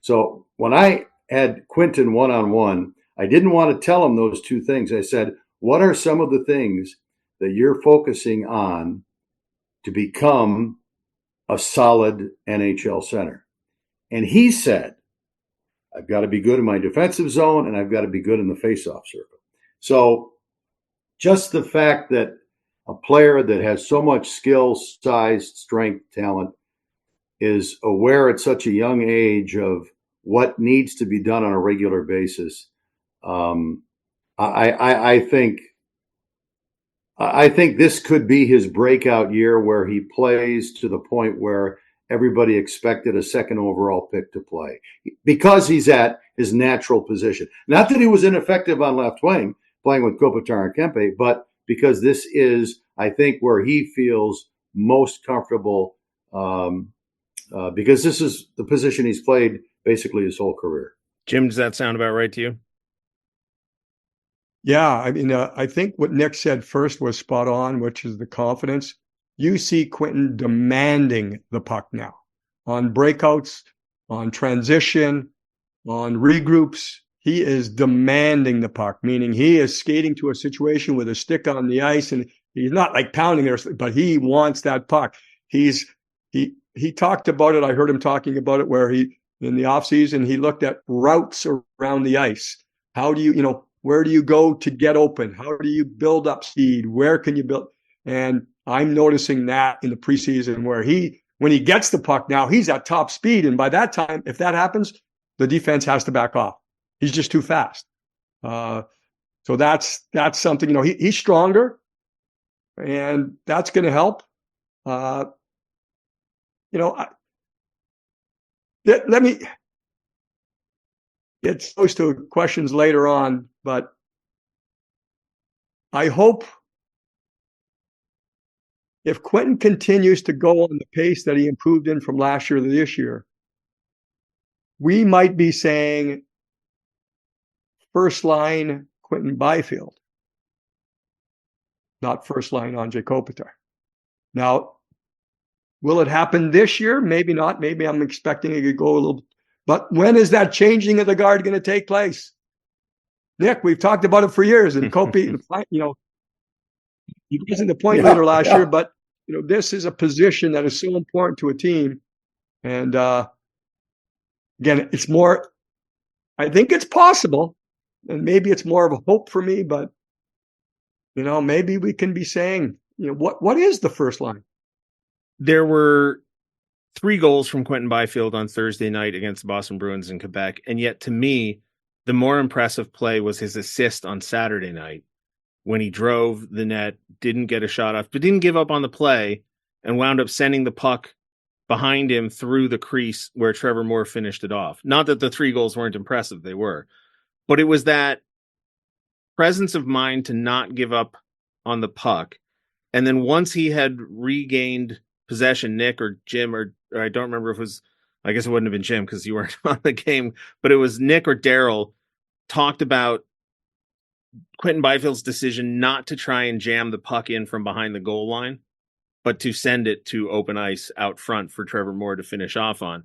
Speaker 6: So when I had Quinton one-on-one, I didn't want to tell him those two things. I said, what are some of the things that you're focusing on to become a solid NHL center? And he said, I've got to be good in my defensive zone and I've got to be good in the face-off circle. So just the fact that a player that has so much skill, size, strength, talent is aware at such a young age of what needs to be done on a regular basis. I think this could be his breakout year where he plays to the point where everybody expected a second overall pick to play because he's at his natural position. Not that he was ineffective on left wing playing with Kopitar and Kempe, but because this is, I think, where he feels most comfortable because this is the position he's played basically his whole career.
Speaker 1: Jim, does that sound about right to you?
Speaker 5: Yeah, I mean, I think what Nick said first was spot on, which is the confidence. You see Quinton demanding the puck now on breakouts, on transition, on regroups. He is demanding the puck, meaning he is skating to a situation with a stick on the ice, and he's not like pounding there, but he wants that puck. He talked about it. I heard him talking about it where in the offseason, he looked at routes around the ice. How do you, where do you go to get open? How do you build up speed? Where can you build? And I'm noticing that in the preseason where when he gets the puck now, he's at top speed. And by that time, if that happens, the defense has to back off. He's just too fast. So that's something, he's stronger and that's going to help. It goes to questions later on, but I hope if Quinton continues to go on the pace that he improved in from last year to this year, we might be saying first line Quinton Byfield, not first line Andrei Kopitar. Now, will it happen this year? Maybe not. Maybe I'm expecting it to go a little. But when is that changing of the guard going to take place? Nick, we've talked about it for years. And Kopi, he wasn't the point leader last year, but this is a position that is so important to a team. And again, it's more. I think it's possible, and maybe it's more of a hope for me. But maybe we can be saying, what is the first line?
Speaker 1: There were 3 goals from Quinton Byfield on Thursday night against the Boston Bruins in Quebec. And yet, to me, the more impressive play was his assist on Saturday night when he drove the net, didn't get a shot off, but didn't give up on the play and wound up sending the puck behind him through the crease where Trevor Moore finished it off. Not that the 3 goals weren't impressive. They were. But it was that presence of mind to not give up on the puck. And then once he had regained possession, Nick or Jim, or I don't remember if it was, I guess it wouldn't have been Jim because you weren't on the game, but it was Nick or Daryl talked about Quinton Byfield's decision not to try and jam the puck in from behind the goal line but to send it to open ice out front for Trevor Moore to finish off on.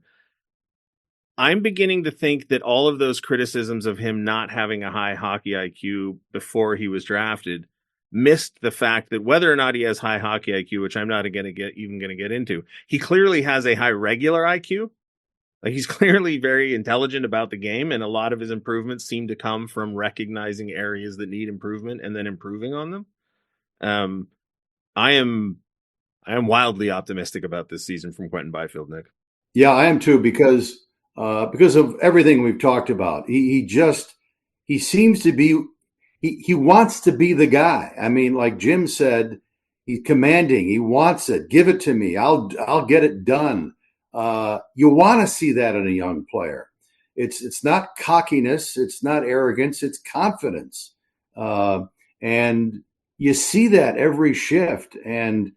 Speaker 1: I'm beginning to think that all of those criticisms of him not having a high hockey IQ before he was drafted missed the fact that whether or not he has high hockey IQ, which I'm not going to get into, he clearly has a high regular IQ. Like, he's clearly very intelligent about the game, and a lot of his improvements seem to come from recognizing areas that need improvement and then improving on them. I am wildly optimistic about this season from Quinton Byfield, Nick.
Speaker 6: Yeah, I am too, because of everything we've talked about. He seems to be, he wants to be the guy. I mean, like Jim said, he's commanding. He wants it. Give it to me. I'll get it done. You want to see that in a young player. It's not cockiness. It's not arrogance. It's confidence. And you see that every shift. And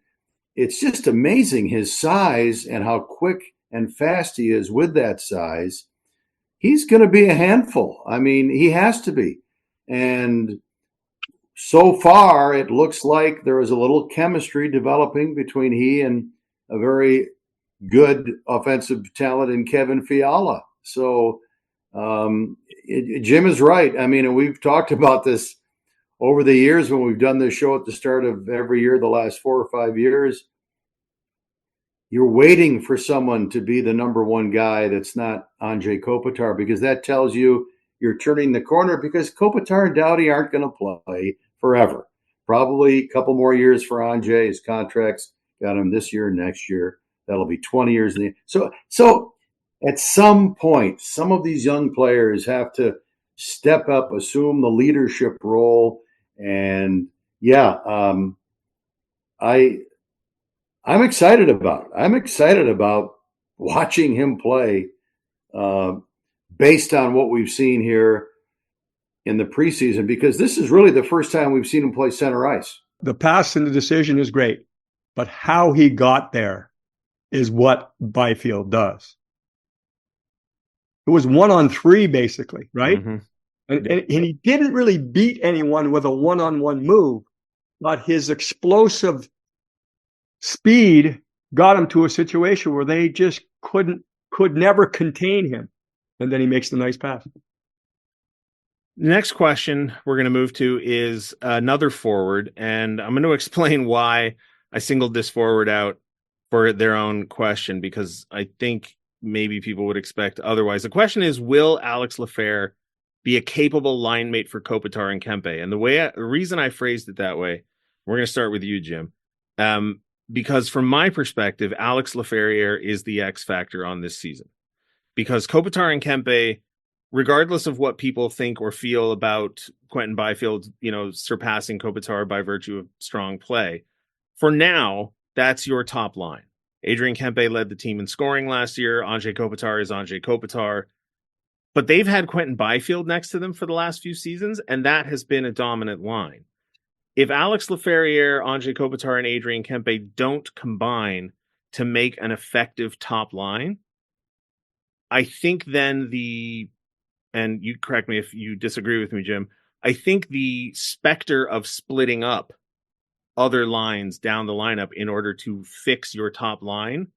Speaker 6: it's just amazing, his size and how quick and fast he is with that size. He's going to be a handful. I mean, he has to be. And so far, it looks like there is a little chemistry developing between he and a very good offensive talent in Kevin Fiala. So Jim is right. I mean, and we've talked about this over the years when we've done this show at the start of every year, the last 4 or 5 years. You're waiting for someone to be the number one guy that's not Anze Kopitar, because that tells you you're turning the corner, because Kopitar and Doughty aren't going to play forever. Probably a couple more years for Anze. His contract's got him this year, next year. That'll be 20 years. So at some point, some of these young players have to step up, assume the leadership role. And I'm excited about it. I'm excited about watching him play based on what we've seen here in the preseason, because this is really the first time we've seen him play center ice.
Speaker 5: The pass and the decision is great, but how he got there is what Byfield does. It was 1-on-3 basically, right?
Speaker 1: Mm-hmm.
Speaker 5: And he didn't really beat anyone with a 1-on-1 move, but his explosive speed got him to a situation where they just could never contain him. And then he makes the nice pass.
Speaker 1: The next question we're going to move to is another forward, and I'm going to explain why I singled this forward out for their own question, because I think maybe people would expect otherwise. The question is, will Alex Laferriere be a capable line mate for Kopitar and Kempe? And the reason I phrased it that way, we're going to start with you, Jim, because from my perspective, Alex Laferriere is the X factor on this season. Because Kopitar and Kempe, regardless of what people think or feel about Quinton Byfield, surpassing Kopitar by virtue of strong play, for now, that's your top line. Adrian Kempe led the team in scoring last year. Anze Kopitar is Anze Kopitar. But they've had Quinton Byfield next to them for the last few seasons, and that has been a dominant line. If Alex Laferriere, Anze Kopitar, and Adrian Kempe don't combine to make an effective top line, I think then and you correct me if you disagree with me, Jim, I think the specter of splitting up other lines down the lineup in order to fix your top line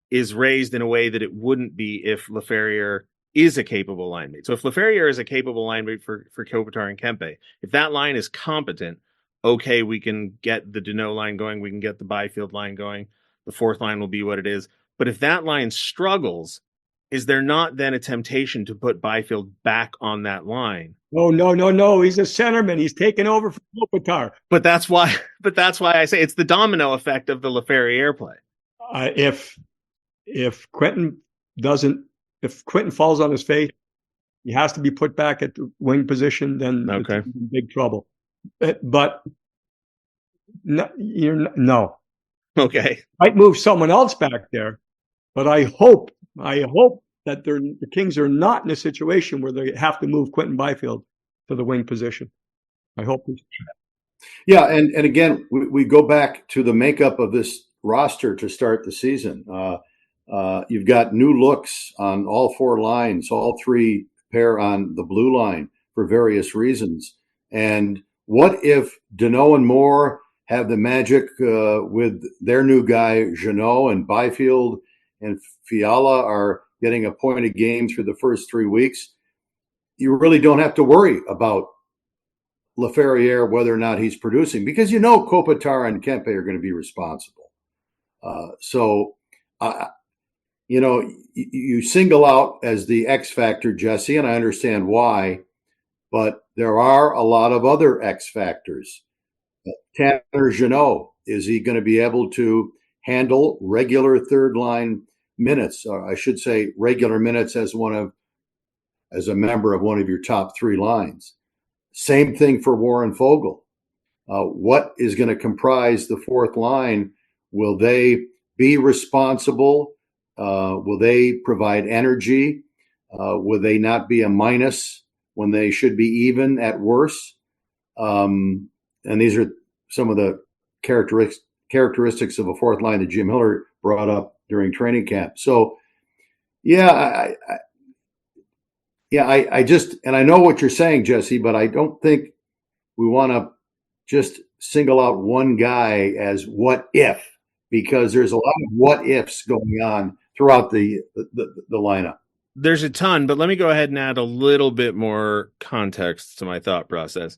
Speaker 1: is raised in a way that it wouldn't be if Laferriere is a capable line mate. So if Laferriere is a capable line mate for Kopitar and Kempe, if that line is competent, okay, we can get the Deneau line going, we can get the Byfield line going, the fourth line will be what it is. But if that line struggles, is there not then a temptation to put Byfield back on that line?
Speaker 5: Oh, no. He's a centerman. He's taken over for Kopitar.
Speaker 1: But that's why I say it's the domino effect of the Laferriere play.
Speaker 5: If Quinton falls on his face, he has to be put back at the wing position, then
Speaker 1: okay,
Speaker 5: it's in big trouble. But no.
Speaker 1: Okay.
Speaker 5: Might move someone else back there, but I hope that the Kings are not in a situation where they have to move Quinton Byfield to the wing position. I hope.
Speaker 6: Yeah, and again, we go back to the makeup of this roster to start the season. You've got new looks on all four lines, all three pair on the blue line for various reasons. And what if Deneau and Moore have the magic with their new guy, Jeannot, and Byfield and Fiala are getting a point a game through the first 3 weeks, you really don't have to worry about Laferriere, whether or not he's producing, because Kopitar and Kempe are going to be responsible. You single out as the X factor, Jesse, and I understand why, but there are a lot of other X factors. Tanner Jeannot, is he going to be able to handle regular third line minutes, or I should say regular minutes as a member of one of your top three lines? Same thing for Warren Fogle. What is going to comprise the fourth line? Will they be responsible? Will they provide energy? Will they not be a minus when they should be even at worst? And these are some of the characteristics of a fourth line that Jim Miller brought up during training camp. So, I know what you're saying, Jesse, but I don't think we want to just single out one guy as what if, because there's a lot of what ifs going on throughout the lineup.
Speaker 1: There's a ton, but let me go ahead and add a little bit more context to my thought process.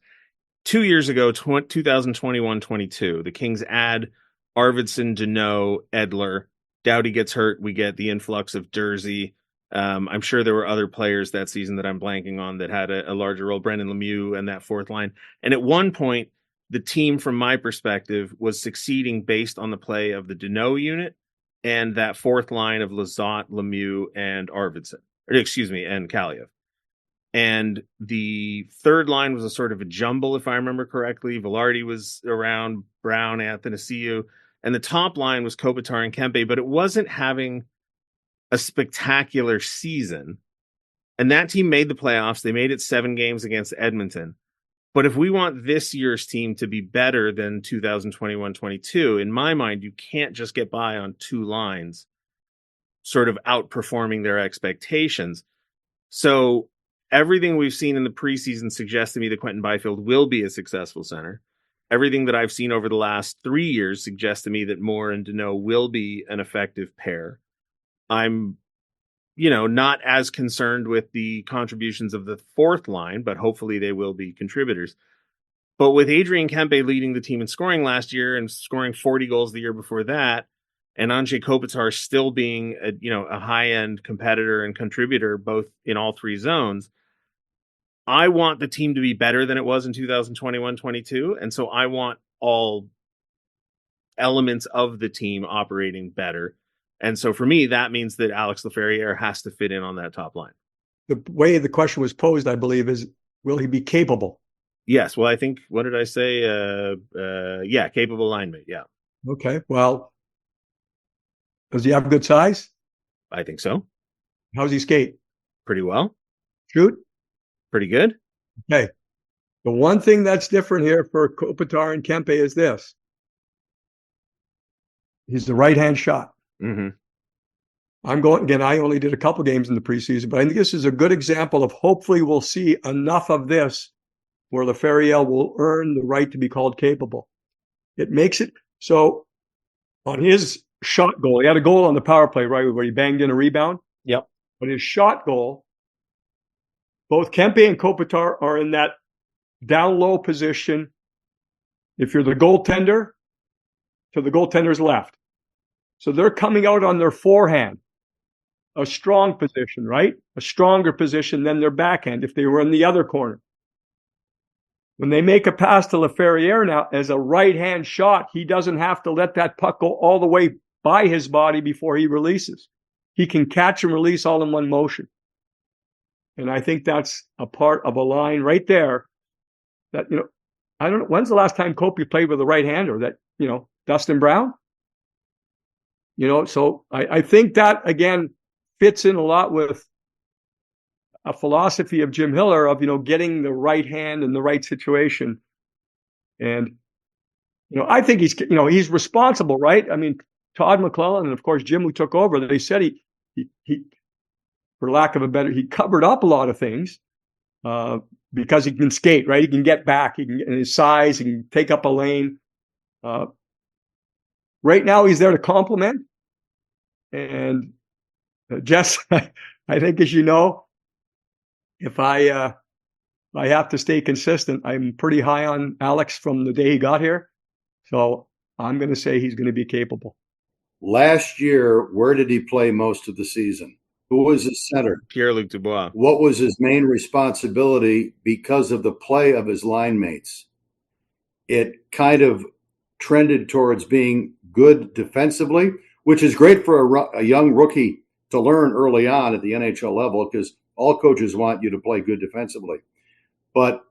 Speaker 1: 2 years ago, 2021-22, the Kings add Arvidsson, Jeannot, Edler. Doughty gets hurt. We get the influx of Durzi. I'm sure there were other players that season that I'm blanking on that had a larger role, Brendan Lemieux and that fourth line. And at one point, the team, from my perspective, was succeeding based on the play of the Jeannot unit and that fourth line of Lizotte, Lemieux, and Arvidsson. And Kaliev. And the third line was a sort of a jumble, if I remember correctly. Velarde was around, Brown, Athanasiou. And the top line was Kopitar and Kempe, but it wasn't having a spectacular season. And that team made the playoffs. They made it 7 games against Edmonton. But if we want this year's team to be better than 2021-22, in my mind, you can't just get by on 2 lines sort of outperforming their expectations. So everything we've seen in the preseason suggests to me that Quinton Byfield will be a successful center. Everything that I've seen over the last 3 years suggests to me that Moore and Jeannot will be an effective pair. I'm, not as concerned with the contributions of the fourth line, but hopefully they will be contributors. But with Adrian Kempe leading the team in scoring last year and scoring 40 goals the year before that, and Anze Kopitar still being a high-end competitor and contributor both in all 3 zones, I want the team to be better than it was in 2021-22. And so I want all elements of the team operating better. And so for me, that means that Alex Laferriere has to fit in on that top line.
Speaker 5: The way the question was posed, I believe, is will he be capable?
Speaker 1: Yes. Well, I think, what did I say? Capable linemate. Yeah.
Speaker 5: Okay. Well, does he have good size?
Speaker 1: I think so.
Speaker 5: How's he skate?
Speaker 1: Pretty well.
Speaker 5: Shoot?
Speaker 1: Pretty good.
Speaker 5: Okay. The one thing that's different here for Kopitar and Kempe is this. He's the right-hand shot.
Speaker 1: Mm-hmm.
Speaker 5: I'm going, again, I only did a couple games in the preseason, but I think this is a good example of hopefully we'll see enough of this where Laferriere will earn the right to be called capable. It makes it so on his shot goal, he had a goal on the power play, right, where he banged in a rebound.
Speaker 1: Yep.
Speaker 5: But his shot goal, both Kempe and Kopitar are in that down low position. If you're the goaltender, to the goaltender's left. So they're coming out on their forehand, a strong position, right? A stronger position than their backhand if they were in the other corner. When they make a pass to Laferriere now as a right-hand shot, he doesn't have to let that puck go all the way by his body before he releases. He can catch and release all in one motion. And I think that's a part of a line right there that, I don't know, when's the last time Kopi played with a right-hander that, Dustin Brown? So I think that, again, fits in a lot with a philosophy of Jim Miller of, getting the right hand in the right situation. And, I think he's responsible, right? I mean, Todd McClellan and, of course, Jim, who took over, they said he for lack of a better, he covered up a lot of things because he can skate, right? He can get back, and his size, he can take up a lane. Right now, he's there to complement. And Jess, I think, as you know, if I have to stay consistent, I'm pretty high on Alex from the day he got here. So I'm going to say he's going to be capable.
Speaker 6: Last year, where did he play most of the season? Who was his center?
Speaker 1: Pierre-Luc Dubois.
Speaker 6: What was his main responsibility because of the play of his line mates? It kind of trended towards being good defensively, which is great for a young rookie to learn early on at the NHL level, because all coaches want you to play good defensively. But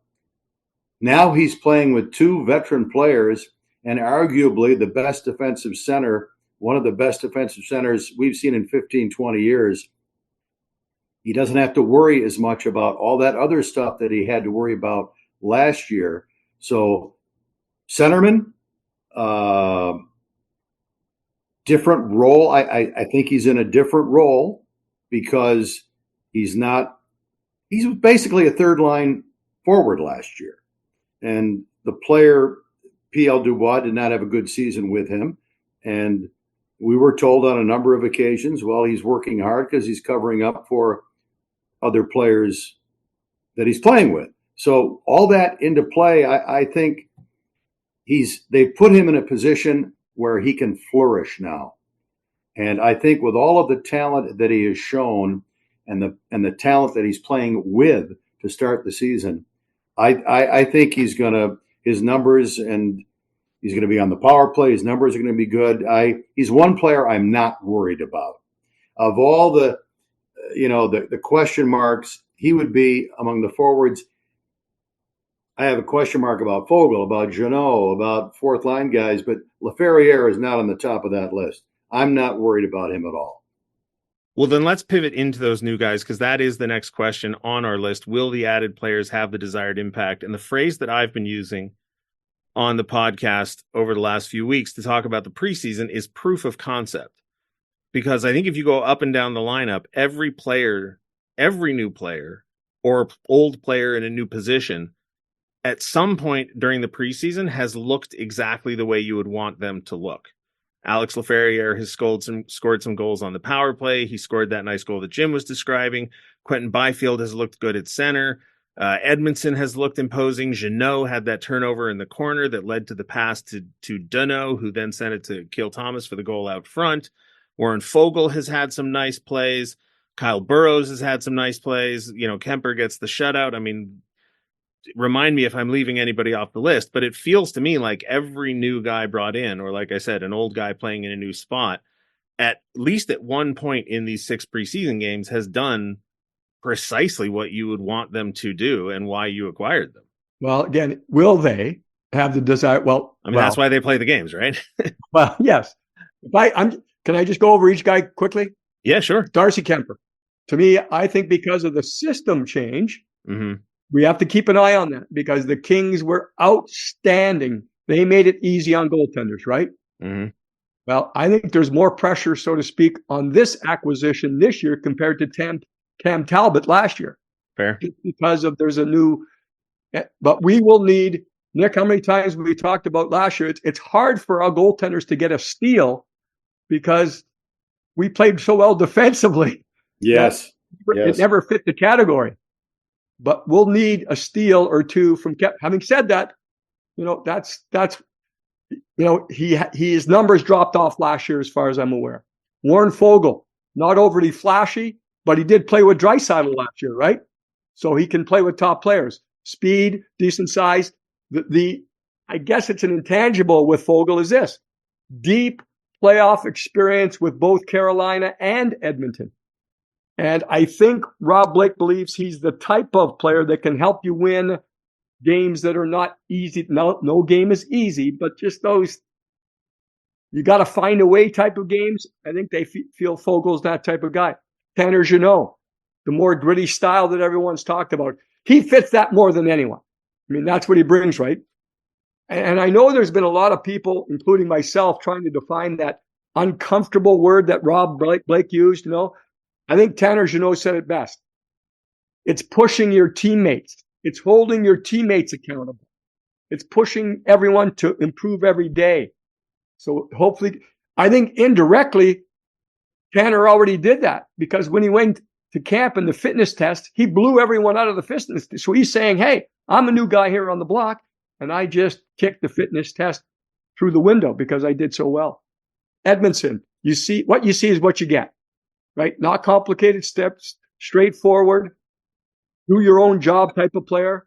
Speaker 6: now he's playing with two veteran players and arguably the best defensive center, one of the best defensive centers we've seen in 15, 20 years. He doesn't have to worry as much about all that other stuff that he had to worry about last year. So centerman, different role. I think he's in a different role because he's basically a third line forward last year. And the player, P.L. Dubois, did not have a good season with him. And we were told on a number of occasions, well, he's working hard because he's covering up for other players that he's playing with. So all that into play, I think they've put him in a position where he can flourish now. And I think with all of the talent that he has shown and the talent that he's playing with to start the season, I think his numbers, and he's going to be on the power play. His numbers are going to be good. He's one player I'm not worried about. Of all the question marks, he would be among the forwards. I have a question mark about Foegele, about Jeannot, about fourth line guys, but Laferriere is not on the top of that list. I'm not worried about him at all.
Speaker 1: Well, then let's pivot into those new guys, because that is the next question on our list. Will the added players have the desired impact? And the phrase that I've been using on the podcast over the last few weeks to talk about the preseason is proof of concept. Because I think if you go up and down the lineup, every new player or old player in a new position at some point during the preseason has looked exactly the way you would want them to look. Alex Laferriere has scored some goals on the power play. He scored that nice goal that Jim was describing. Quinton Byfield has looked good at center. Edmondson has looked imposing. Jeannot had that turnover in the corner that led to the pass to Dunno, who then sent it to Keel Thomas for the goal out front. Warren Foegele has had some nice plays. Kyle Burrows has had some nice plays. Kemper gets the shutout. I mean, remind me if I'm leaving anybody off the list, but it feels to me like every new guy brought in, or like I said, an old guy playing in a new spot, at least at one point in these 6 preseason games, has done precisely what you would want them to do and why you acquired them.
Speaker 5: Well, again, will they have the desire? Well,
Speaker 1: that's why they play the games, right?
Speaker 5: Well, yes. Can I just go over each guy quickly?
Speaker 1: Yeah, sure.
Speaker 5: Darcy Kuemper. To me, I think because of the system change, we have to keep an eye on that, because the Kings were outstanding. They made it easy on goaltenders, right?
Speaker 1: Mm-hmm.
Speaker 5: Well, I think there's more pressure, so to speak, on this acquisition this year compared to Cam Talbot last year.
Speaker 1: Fair.
Speaker 5: Just because there's a new, but we will need, Nick, how many times we talked about last year? It's hard for our goaltenders to get a steal because we played so well defensively.
Speaker 6: Yes.
Speaker 5: It never fit the category. But we'll need a steal or two from Kempe. Having said that, his numbers dropped off last year as far as I'm aware. Warren Foegele, not overly flashy, but he did play with Draisaitl last year, right? So he can play with top players. Speed, decent size. I guess it's an intangible with Foegele is this: deep playoff experience with both Carolina and Edmonton. And I think Rob Blake believes he's the type of player that can help you win games that are not easy. No game is easy, but just those, you got to find a way type of games. I think they feel Fogel's that type of guy. Tanner Jeannot, the more gritty style that everyone's talked about. He fits that more than anyone. I mean, that's what he brings, right? And I know there's been a lot of people, including myself, trying to define that uncomfortable word that Rob Blake used, I think Tanner Jeannot said it best. It's pushing your teammates. It's holding your teammates accountable. It's pushing everyone to improve every day. So hopefully, I think indirectly, Tanner already did that, because when he went to camp in the fitness test, he blew everyone out of the fitness test. So he's saying, hey, I'm a new guy here on the block, and I just kicked the fitness test through the window because I did so well. Edmondson, what you see is what you get, right? Not complicated steps, straightforward, do your own job type of player,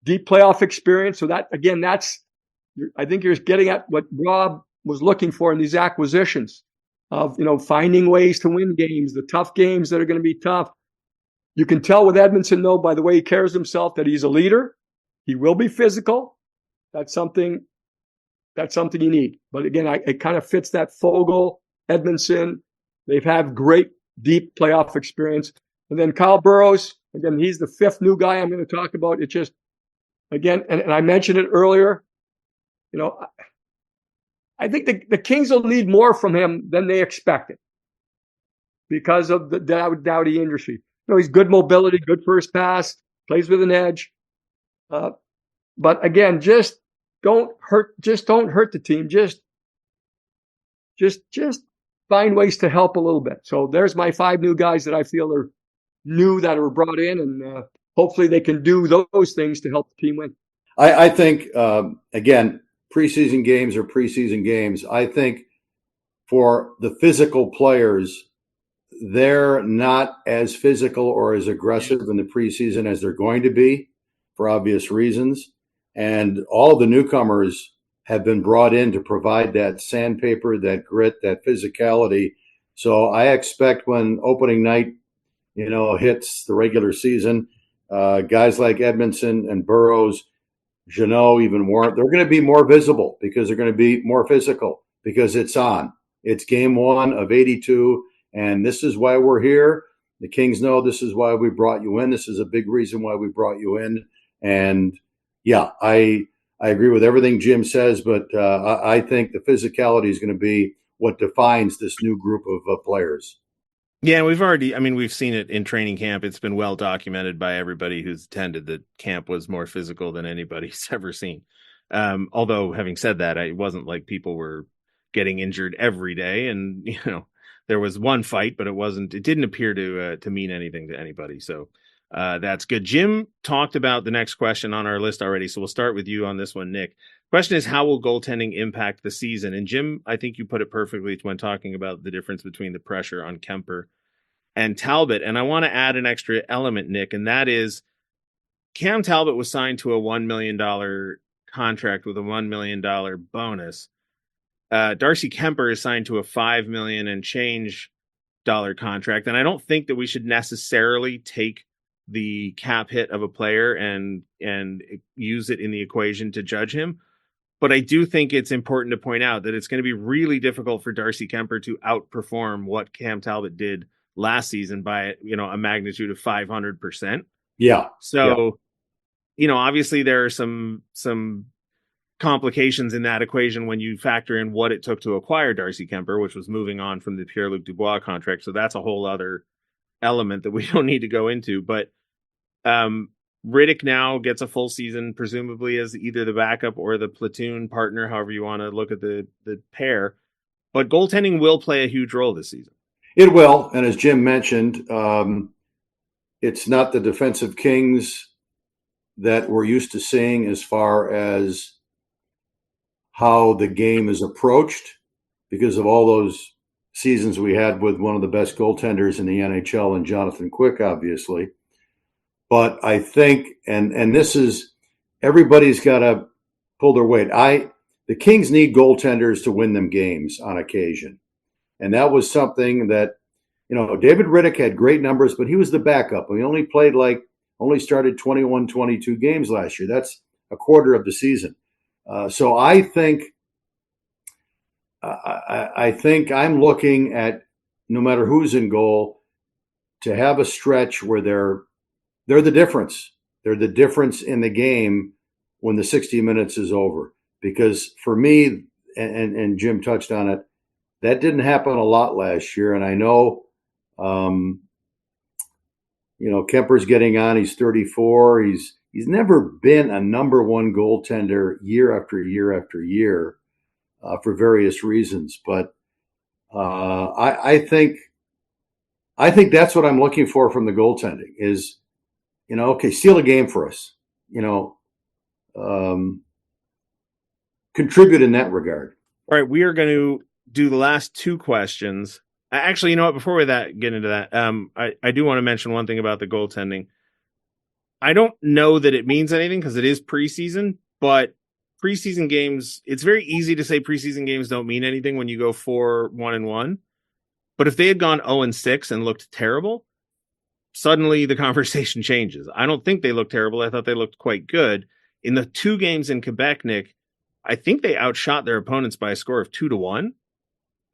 Speaker 5: deep playoff experience. So that, again, I think you're getting at what Rob was looking for in these acquisitions of, finding ways to win games, the tough games that are going to be tough. You can tell with Edmondson, though, by the way he carries himself, that he's a leader. He will be physical. That's something you need. But again, it kind of fits that Fogle, Edmondson. They've had great deep playoff experience. And then Kyle Burrows, again, he's the fifth new guy I'm going to talk about. It just, again, and I mentioned it earlier, I think the Kings will need more from him than they expected because of the Doughty injury. He's good mobility, good first pass, plays with an edge. But again, just don't hurt the team. Just find ways to help a little bit. So there's my 5 new guys that I feel are new, that are brought in, and hopefully they can do those things to help the team win.
Speaker 6: I think, again, preseason games are preseason games. I think for the physical players, they're not as physical or as aggressive in the preseason as they're going to be for obvious reasons. And all of the newcomers have been brought in to provide that sandpaper, that grit, that physicality. So I expect when opening night, hits the regular season, guys like Edmondson and Burrows, Jeannot, even Warren, they're going to be more visible because they're going to be more physical because it's on. It's game 1 of 82, and this is why we're here. The Kings know this is why we brought you in. This is a big reason why we brought you in. And, yeah, I agree with everything Jim says, but I think the physicality is going to be what defines this new group of players.
Speaker 1: Yeah, we've seen it in training camp. It's been well documented by everybody who's attended that camp was more physical than anybody's ever seen. Although having said that, it wasn't like people were getting injured every day. And, there was one fight, but it didn't appear to mean anything to anybody. So that's good. Jim talked about the next question on our list already. So we'll start with you on this one, Nick. Question is, how will goaltending impact the season? And Jim, I think you put it perfectly when talking about the difference between the pressure on Kemper and Talbot. And I want to add an extra element, Nick, and that is Cam Talbot was signed to a $1 million contract with a $1 million bonus. Darcy Kemper is signed to a $5 million and change dollar contract. And I don't think that we should necessarily take the cap hit of a player and use it in the equation to judge him. But I do think it's important to point out that it's going to be really difficult for Darcy Kemper to outperform what Cam Talbot did last season by, a magnitude of 500%.
Speaker 6: Yeah.
Speaker 1: So, obviously there are some complications in that equation when you factor in what it took to acquire Darcy Kemper, which was moving on from the Pierre-Luc Dubois contract. So that's a whole other element that we don't need to go into. But Riddick now gets a full season, presumably as either the backup or the platoon partner, however you want to look at the pair. But goaltending will play a huge role this season.
Speaker 6: It will. And as Jim mentioned, it's not the defensive Kings that we're used to seeing as far as how the game is approached because of all those seasons we had with one of the best goaltenders in the NHL and Jonathan Quick, obviously. But I think, and this is, everybody's got to pull their weight. The Kings need goaltenders to win them games on occasion. And that was something that, David Riddick had great numbers, but he was the backup. He only started 21, 22 games last year. That's a quarter of the season. So I think I'm looking at, no matter who's in goal, to have a stretch where they're the difference. They're the difference in the game when the 60 minutes is over. Because for me, and Jim touched on it, that didn't happen a lot last year. And I know Kemper's getting on. He's 34. He's never been a number one goaltender year after year after year for various reasons. But I think that's what I'm looking for from the goaltending is, okay, seal a game for us. Contribute in that regard.
Speaker 1: All right, we are going to do the last two questions. Actually, you know what? Before we get into that, I do want to mention one thing about the goaltending. I don't know that it means anything because it is preseason, but preseason games, it's very easy to say preseason games don't mean anything when you go 4-1-1. But if they had gone 0-6 and looked terrible, suddenly the conversation changes. I don't think they looked terrible. I thought they looked quite good. In the two games in Quebec, Nick, I think they outshot their opponents by a score of 2-1.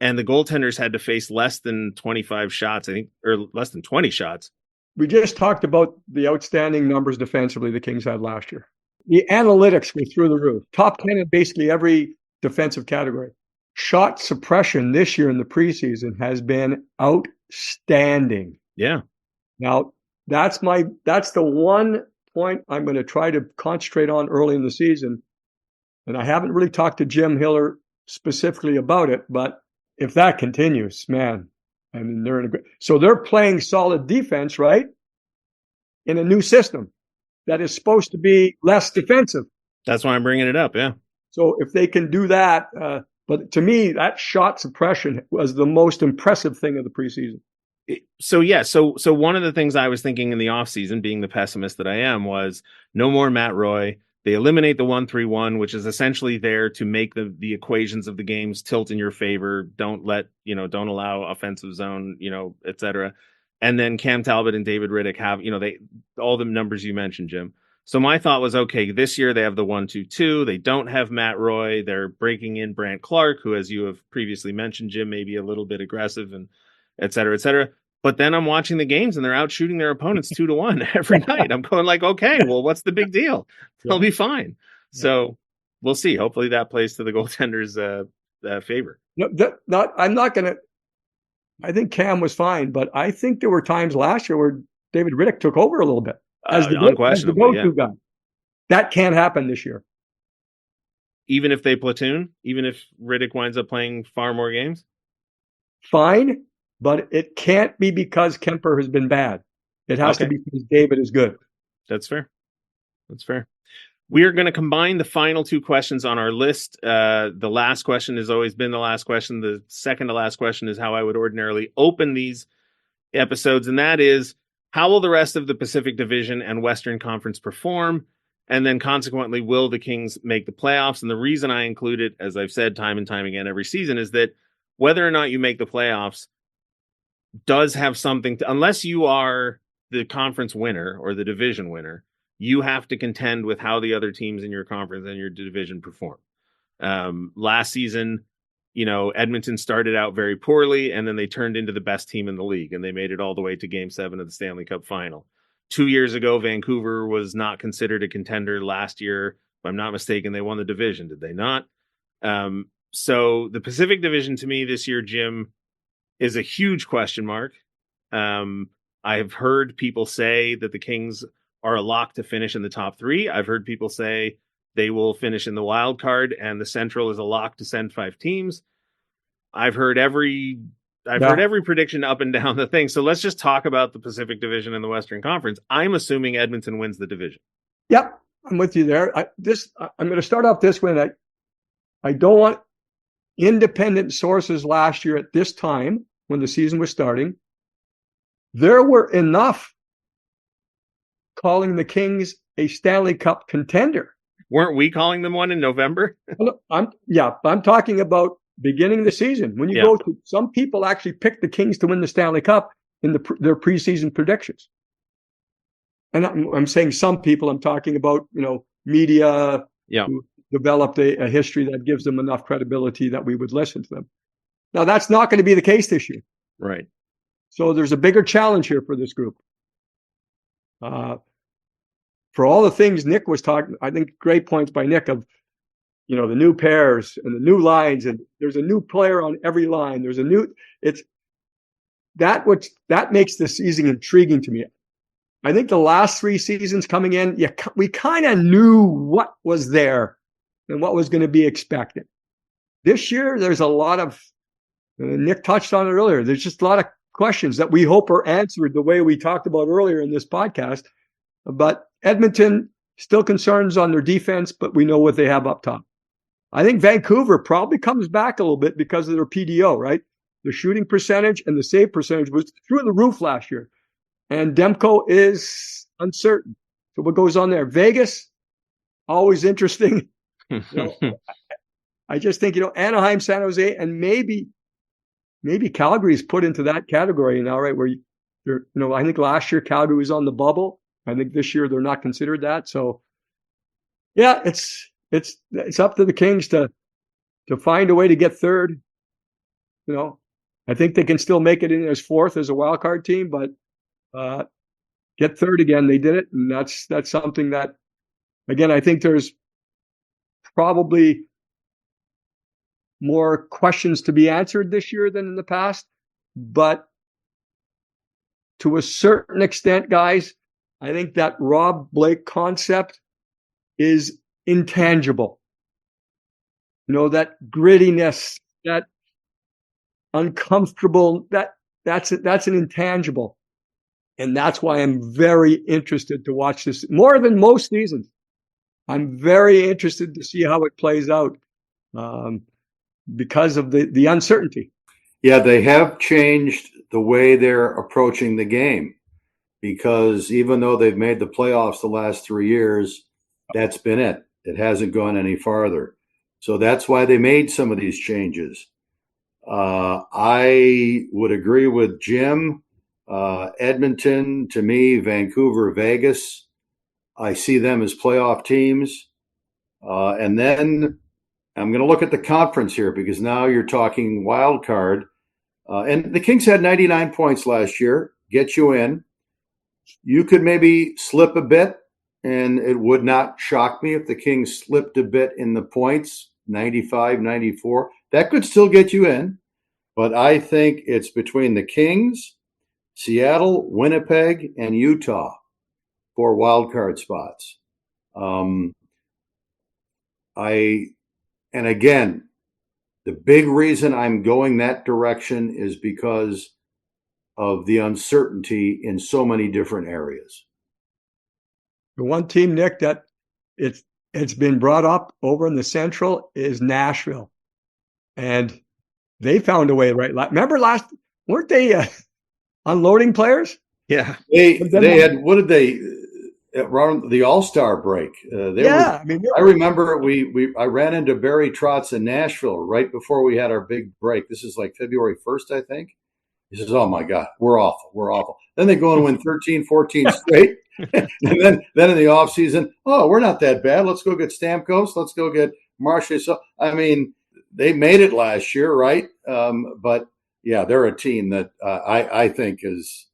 Speaker 1: And the goaltenders had to face less than 25 shots, I think, or less than 20 shots.
Speaker 5: We just talked about the outstanding numbers defensively the Kings had last year. The analytics were through the roof. Top 10 in basically every defensive category. Shot suppression this year in the preseason has been outstanding.
Speaker 1: Yeah.
Speaker 5: Now, that's the one point I'm going to try to concentrate on early in the season. And I haven't really talked to Jim Hiller specifically about it, but if that continues, man, I mean, they're playing solid defense, right? In a new system that is supposed to be less defensive.
Speaker 1: That's why I'm bringing it up. Yeah.
Speaker 5: So if they can do that, but to me, that shot suppression was the most impressive thing of the preseason.
Speaker 1: So one of the things I was thinking in the offseason, being the pessimist that I am, was no more Matt Roy. They eliminate the 1-3-1, which is essentially there to make the equations of the games tilt in your favor. Don't allow offensive zone, et cetera. And then Cam Talbot and David Riddick have, all the numbers you mentioned, Jim. So my thought was, okay, this year they have the 1-2-2. They don't have Matt Roy. They're breaking in Brant Clark, who, as you have previously mentioned, Jim, may be a little bit aggressive and et cetera, et cetera. But then I'm watching the games and they're out shooting their opponents 2-1 every night. I'm going like, okay, well, what's the big deal? They'll be fine. So we'll see. Hopefully that plays to the goaltender's favor.
Speaker 5: I think Cam was fine, but I think there were times last year where David Riddick took over a little bit as the go-to guy. That can't happen this year.
Speaker 1: Even if they platoon, even if Riddick winds up playing far more games?
Speaker 5: Fine. But it can't be because Kemper has been bad. It has to be because David is good.
Speaker 1: That's fair. We are going to combine the final two questions on our list. The last question has always been the last question. The second to last question is how I would ordinarily open these episodes. And that is, how will the rest of the Pacific Division and Western Conference perform? And then consequently, will the Kings make the playoffs? And the reason I include it, as I've said time and time again every season, is that whether or not you make the playoffs does have something to, unless you are the conference winner or the division winner, you have to contend with how the other teams in your conference and your division perform. Last season, Edmonton started out very poorly and then they turned into the best team in the league and they made it all the way to Game 7 of the Stanley Cup final. 2 years ago, Vancouver was not considered a contender. Last year, if I'm not mistaken, they won the division. Did they not? So the Pacific Division to me this year, Jim, is a huge question mark. I've heard people say that the Kings are a lock to finish in the top 3. I've heard people say they will finish in the wild card and the Central is a lock to send 5 teams. I've heard every prediction up and down the thing. So let's just talk about the Pacific Division and the Western Conference. I'm assuming Edmonton wins the division.
Speaker 5: Yep, I'm with you there. I'm going to start off this way. I don't want independent sources last year at this time when the season was starting. There were enough calling the Kings a Stanley Cup contender.
Speaker 1: Weren't we calling them one in November?
Speaker 5: I'm talking about beginning of the season. When you go to, some people actually picked the Kings to win the Stanley Cup in their preseason predictions. And I'm saying some people, I'm talking about, media who developed a history that gives them enough credibility that we would listen to them. Now, that's not going to be the case this year.
Speaker 1: Right.
Speaker 5: So there's a bigger challenge here for this group. For all the things Nick was talking, I think great points by Nick of, the new pairs and the new lines, and there's a new player on every line. That makes the season intriguing to me. I think the last 3 seasons coming in, we kind of knew what was there and what was going to be expected. This year, there's a lot of, Nick touched on it earlier, there's just a lot of questions that we hope are answered the way we talked about earlier in this podcast. But Edmonton still concerns on their defense, but we know what they have up top. I think Vancouver probably comes back a little bit because of their PDO, right? The shooting percentage and the save percentage was through the roof last year. And Demko is uncertain. So what goes on there? Vegas, always interesting. I just think, Anaheim, San Jose, and maybe Calgary is put into that category now, right? Where I think last year Calgary was on the bubble. I think this year they're not considered that. So yeah, it's up to the Kings to find a way to get third. I think they can still make it in as fourth as a wild card team, but get third again. They did it, and that's something that, again, I think there's probably more questions to be answered this year than in the past. But to a certain extent, guys, I think that Rob Blake concept is intangible. That grittiness, that uncomfortable, that's an intangible. And that's why I'm very interested to watch this more than most seasons. I'm very interested to see how it plays out because of the uncertainty.
Speaker 6: Yeah, they have changed the way they're approaching the game, because even though they've made the playoffs the last 3 years, that's been it. It hasn't gone any farther. So that's why they made some of these changes. I would agree with Jim. Edmonton, to me, Vancouver, Vegas, I see them as playoff teams. And then I'm going to look at the conference here, because now you're talking wild card. And the Kings had 99 points last year, get you in. You could maybe slip a bit, and it would not shock me if the Kings slipped a bit in the points, 95, 94. That could still get you in. But I think it's between the Kings, Seattle, Winnipeg, and Utah for wild card spots. And again, the big reason I'm going that direction is because of the uncertainty in so many different areas.
Speaker 5: The one team, Nick, that it's been brought up over in the Central is Nashville. And they found a way, right? Remember weren't they unloading players?
Speaker 1: Yeah.
Speaker 6: They had, what did they, around the All-Star break? I remember I ran into Barry Trotz in Nashville right before we had our big break. This is like February 1st, I think. He says, "Oh my God, we're awful. Then they go and win 13, 14 straight. And then in the off season, we're not that bad. Let's go get Stamkos. Let's go get Marchand." So, I mean, they made it last year, right? But yeah, they're a team that I think is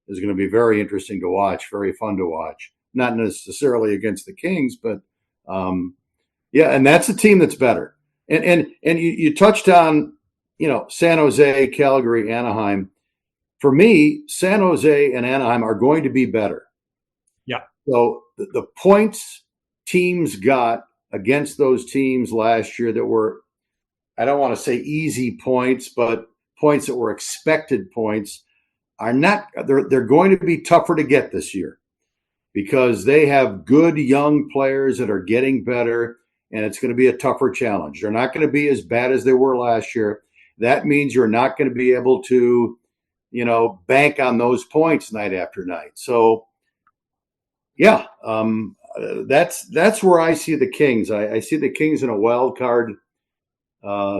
Speaker 6: going to be very interesting to watch, very fun to watch. Not necessarily against the Kings, but and that's a team that's better. And you touched on, San Jose, Calgary, Anaheim. For me, San Jose and Anaheim are going to be better.
Speaker 5: Yeah.
Speaker 6: So the points teams got against those teams last year that were, I don't want to say easy points, but points that were expected points are not, they're going to be tougher to get this year, because they have good young players that are getting better, and it's going to be a tougher challenge. They're not going to be as bad as they were last year. That means you're not going to be able to, bank on those points night after night. So, yeah, that's where I see the Kings. I see the Kings in a wild card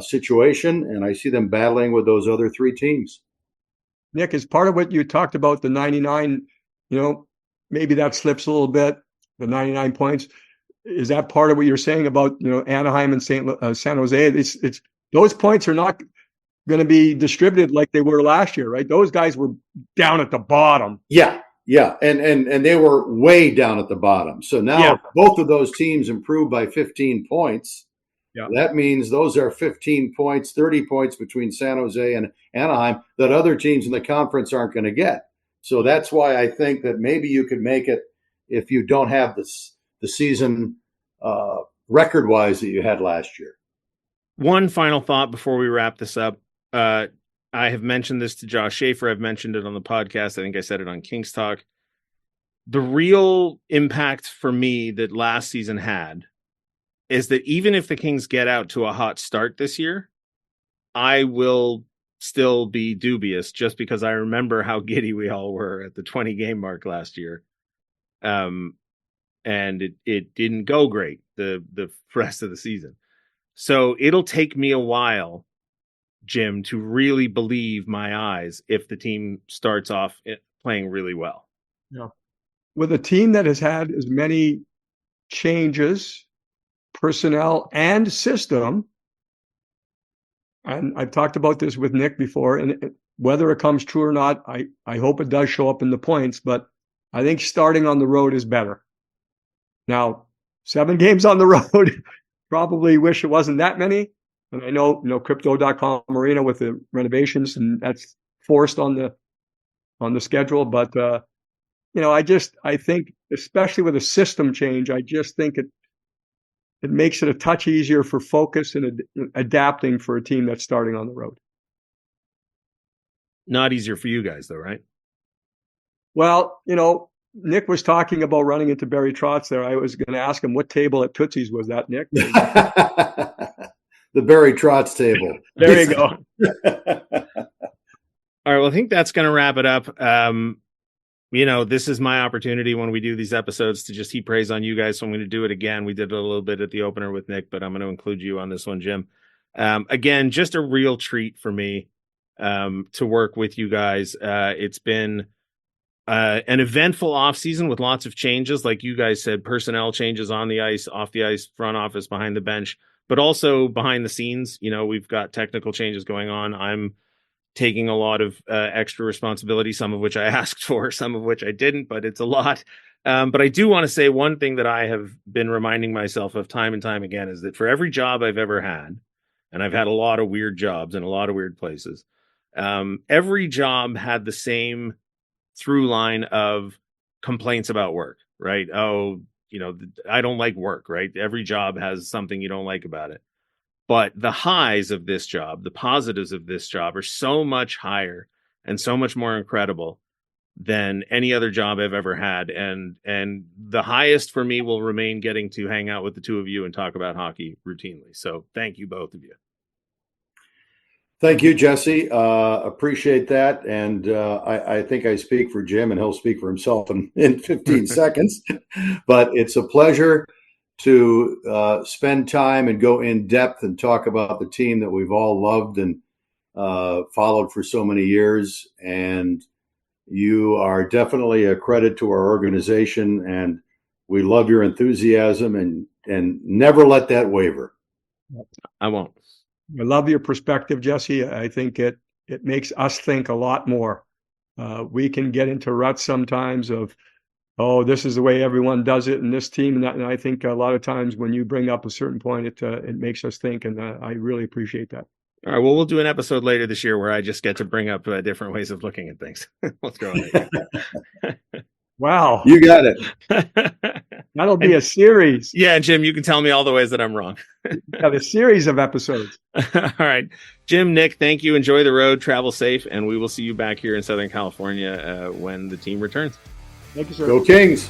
Speaker 6: situation, and I see them battling with those other 3 teams.
Speaker 5: Nick, as part of what you talked about, the 99, maybe that slips a little bit, the 99 points. Is that part of what you're saying about, Anaheim and San Jose? It's those points are not going to be distributed like they were last year, right? Those guys were down at the bottom.
Speaker 6: Yeah. And they were way down at the bottom. So now both of those teams improved by 15 points. Yeah. That means those are 15 points, 30 points between San Jose and Anaheim that other teams in the conference aren't going to get. So that's why I think that maybe you could make it if you don't have the season record-wise that you had last year.
Speaker 1: One final thought before we wrap this up. I have mentioned this to Josh Schaefer. I've mentioned it on the podcast. I think I said it on Kings Talk. The real impact for me that last season had is that even if the Kings get out to a hot start this year, I will still be dubious just because I remember how giddy we all were at the 20 game mark last year. And it didn't go great the rest of the season. So it'll take me a while, Jim, to really believe my eyes if the team starts off playing really well.
Speaker 5: Yeah. With a team that has had as many changes, personnel and system, and I've talked about this with Nick before, and whether it comes true or not, I hope it does show up in the points, but I think starting on the road is better. Now, 7 games on the road, probably wish it wasn't that many. And I know, crypto.com arena with the renovations, and that's forced on the schedule. But, I think, especially with a system change, I just think it makes it a touch easier for focus and adapting for a team that's starting on the road.
Speaker 1: Not easier for you guys, though, right?
Speaker 5: Well, Nick was talking about running into Barry Trotz there. I was going to ask him what table at Tootsie's was that, Nick?
Speaker 6: The Barry Trotz table.
Speaker 5: There you go.
Speaker 1: All right. Well, I think that's going to wrap it up. This is my opportunity when we do these episodes to just heap praise on you guys. So I'm going to do it again. We did it a little bit at the opener with Nick, but I'm going to include you on this one, Jim. Again, just a real treat for me to work with you guys. It's been an eventful offseason with lots of changes. Like you guys said, personnel changes on the ice, off the ice, front office, behind the bench, but also behind the scenes. We've got technical changes going on. I'm taking a lot of extra responsibility, some of which I asked for, some of which I didn't, but it's a lot. But I do want to say one thing that I have been reminding myself of time and time again is that for every job I've ever had, and I've had a lot of weird jobs in a lot of weird places, every job had the same through line of complaints about work, right? Oh, I don't like work, right? Every job has something you don't like about it. But the highs of this job, the positives of this job are so much higher and so much more incredible than any other job I've ever had. And the highest for me will remain getting to hang out with the two of you and talk about hockey routinely. So thank you, both of you.
Speaker 6: Thank you, Jesse. Appreciate that. And I think I speak for Jim, and he'll speak for himself in 15 seconds. But it's a pleasure to spend time and go in depth and talk about the team that we've all loved and followed for so many years. And you are definitely a credit to our organization, and we love your enthusiasm, and never let that waver.
Speaker 1: I won't.
Speaker 5: I love your perspective, Jesse. I think it makes us think a lot more. We can get into ruts sometimes of, this is the way everyone does it in this team. And I think a lot of times when you bring up a certain point, it makes us think, and I really appreciate that.
Speaker 1: All right. Well, we'll do an episode later this year where I just get to bring up different ways of looking at things. We'll throw it.
Speaker 5: Wow.
Speaker 6: You got it.
Speaker 5: That'll be a series.
Speaker 1: Yeah, Jim, you can tell me all the ways that I'm wrong.
Speaker 5: Have a series of episodes.
Speaker 1: All right. Jim, Nick, thank you. Enjoy the road. Travel safe. And we will see you back here in Southern California when the team returns.
Speaker 5: Thank you, sir.
Speaker 6: Go Kings.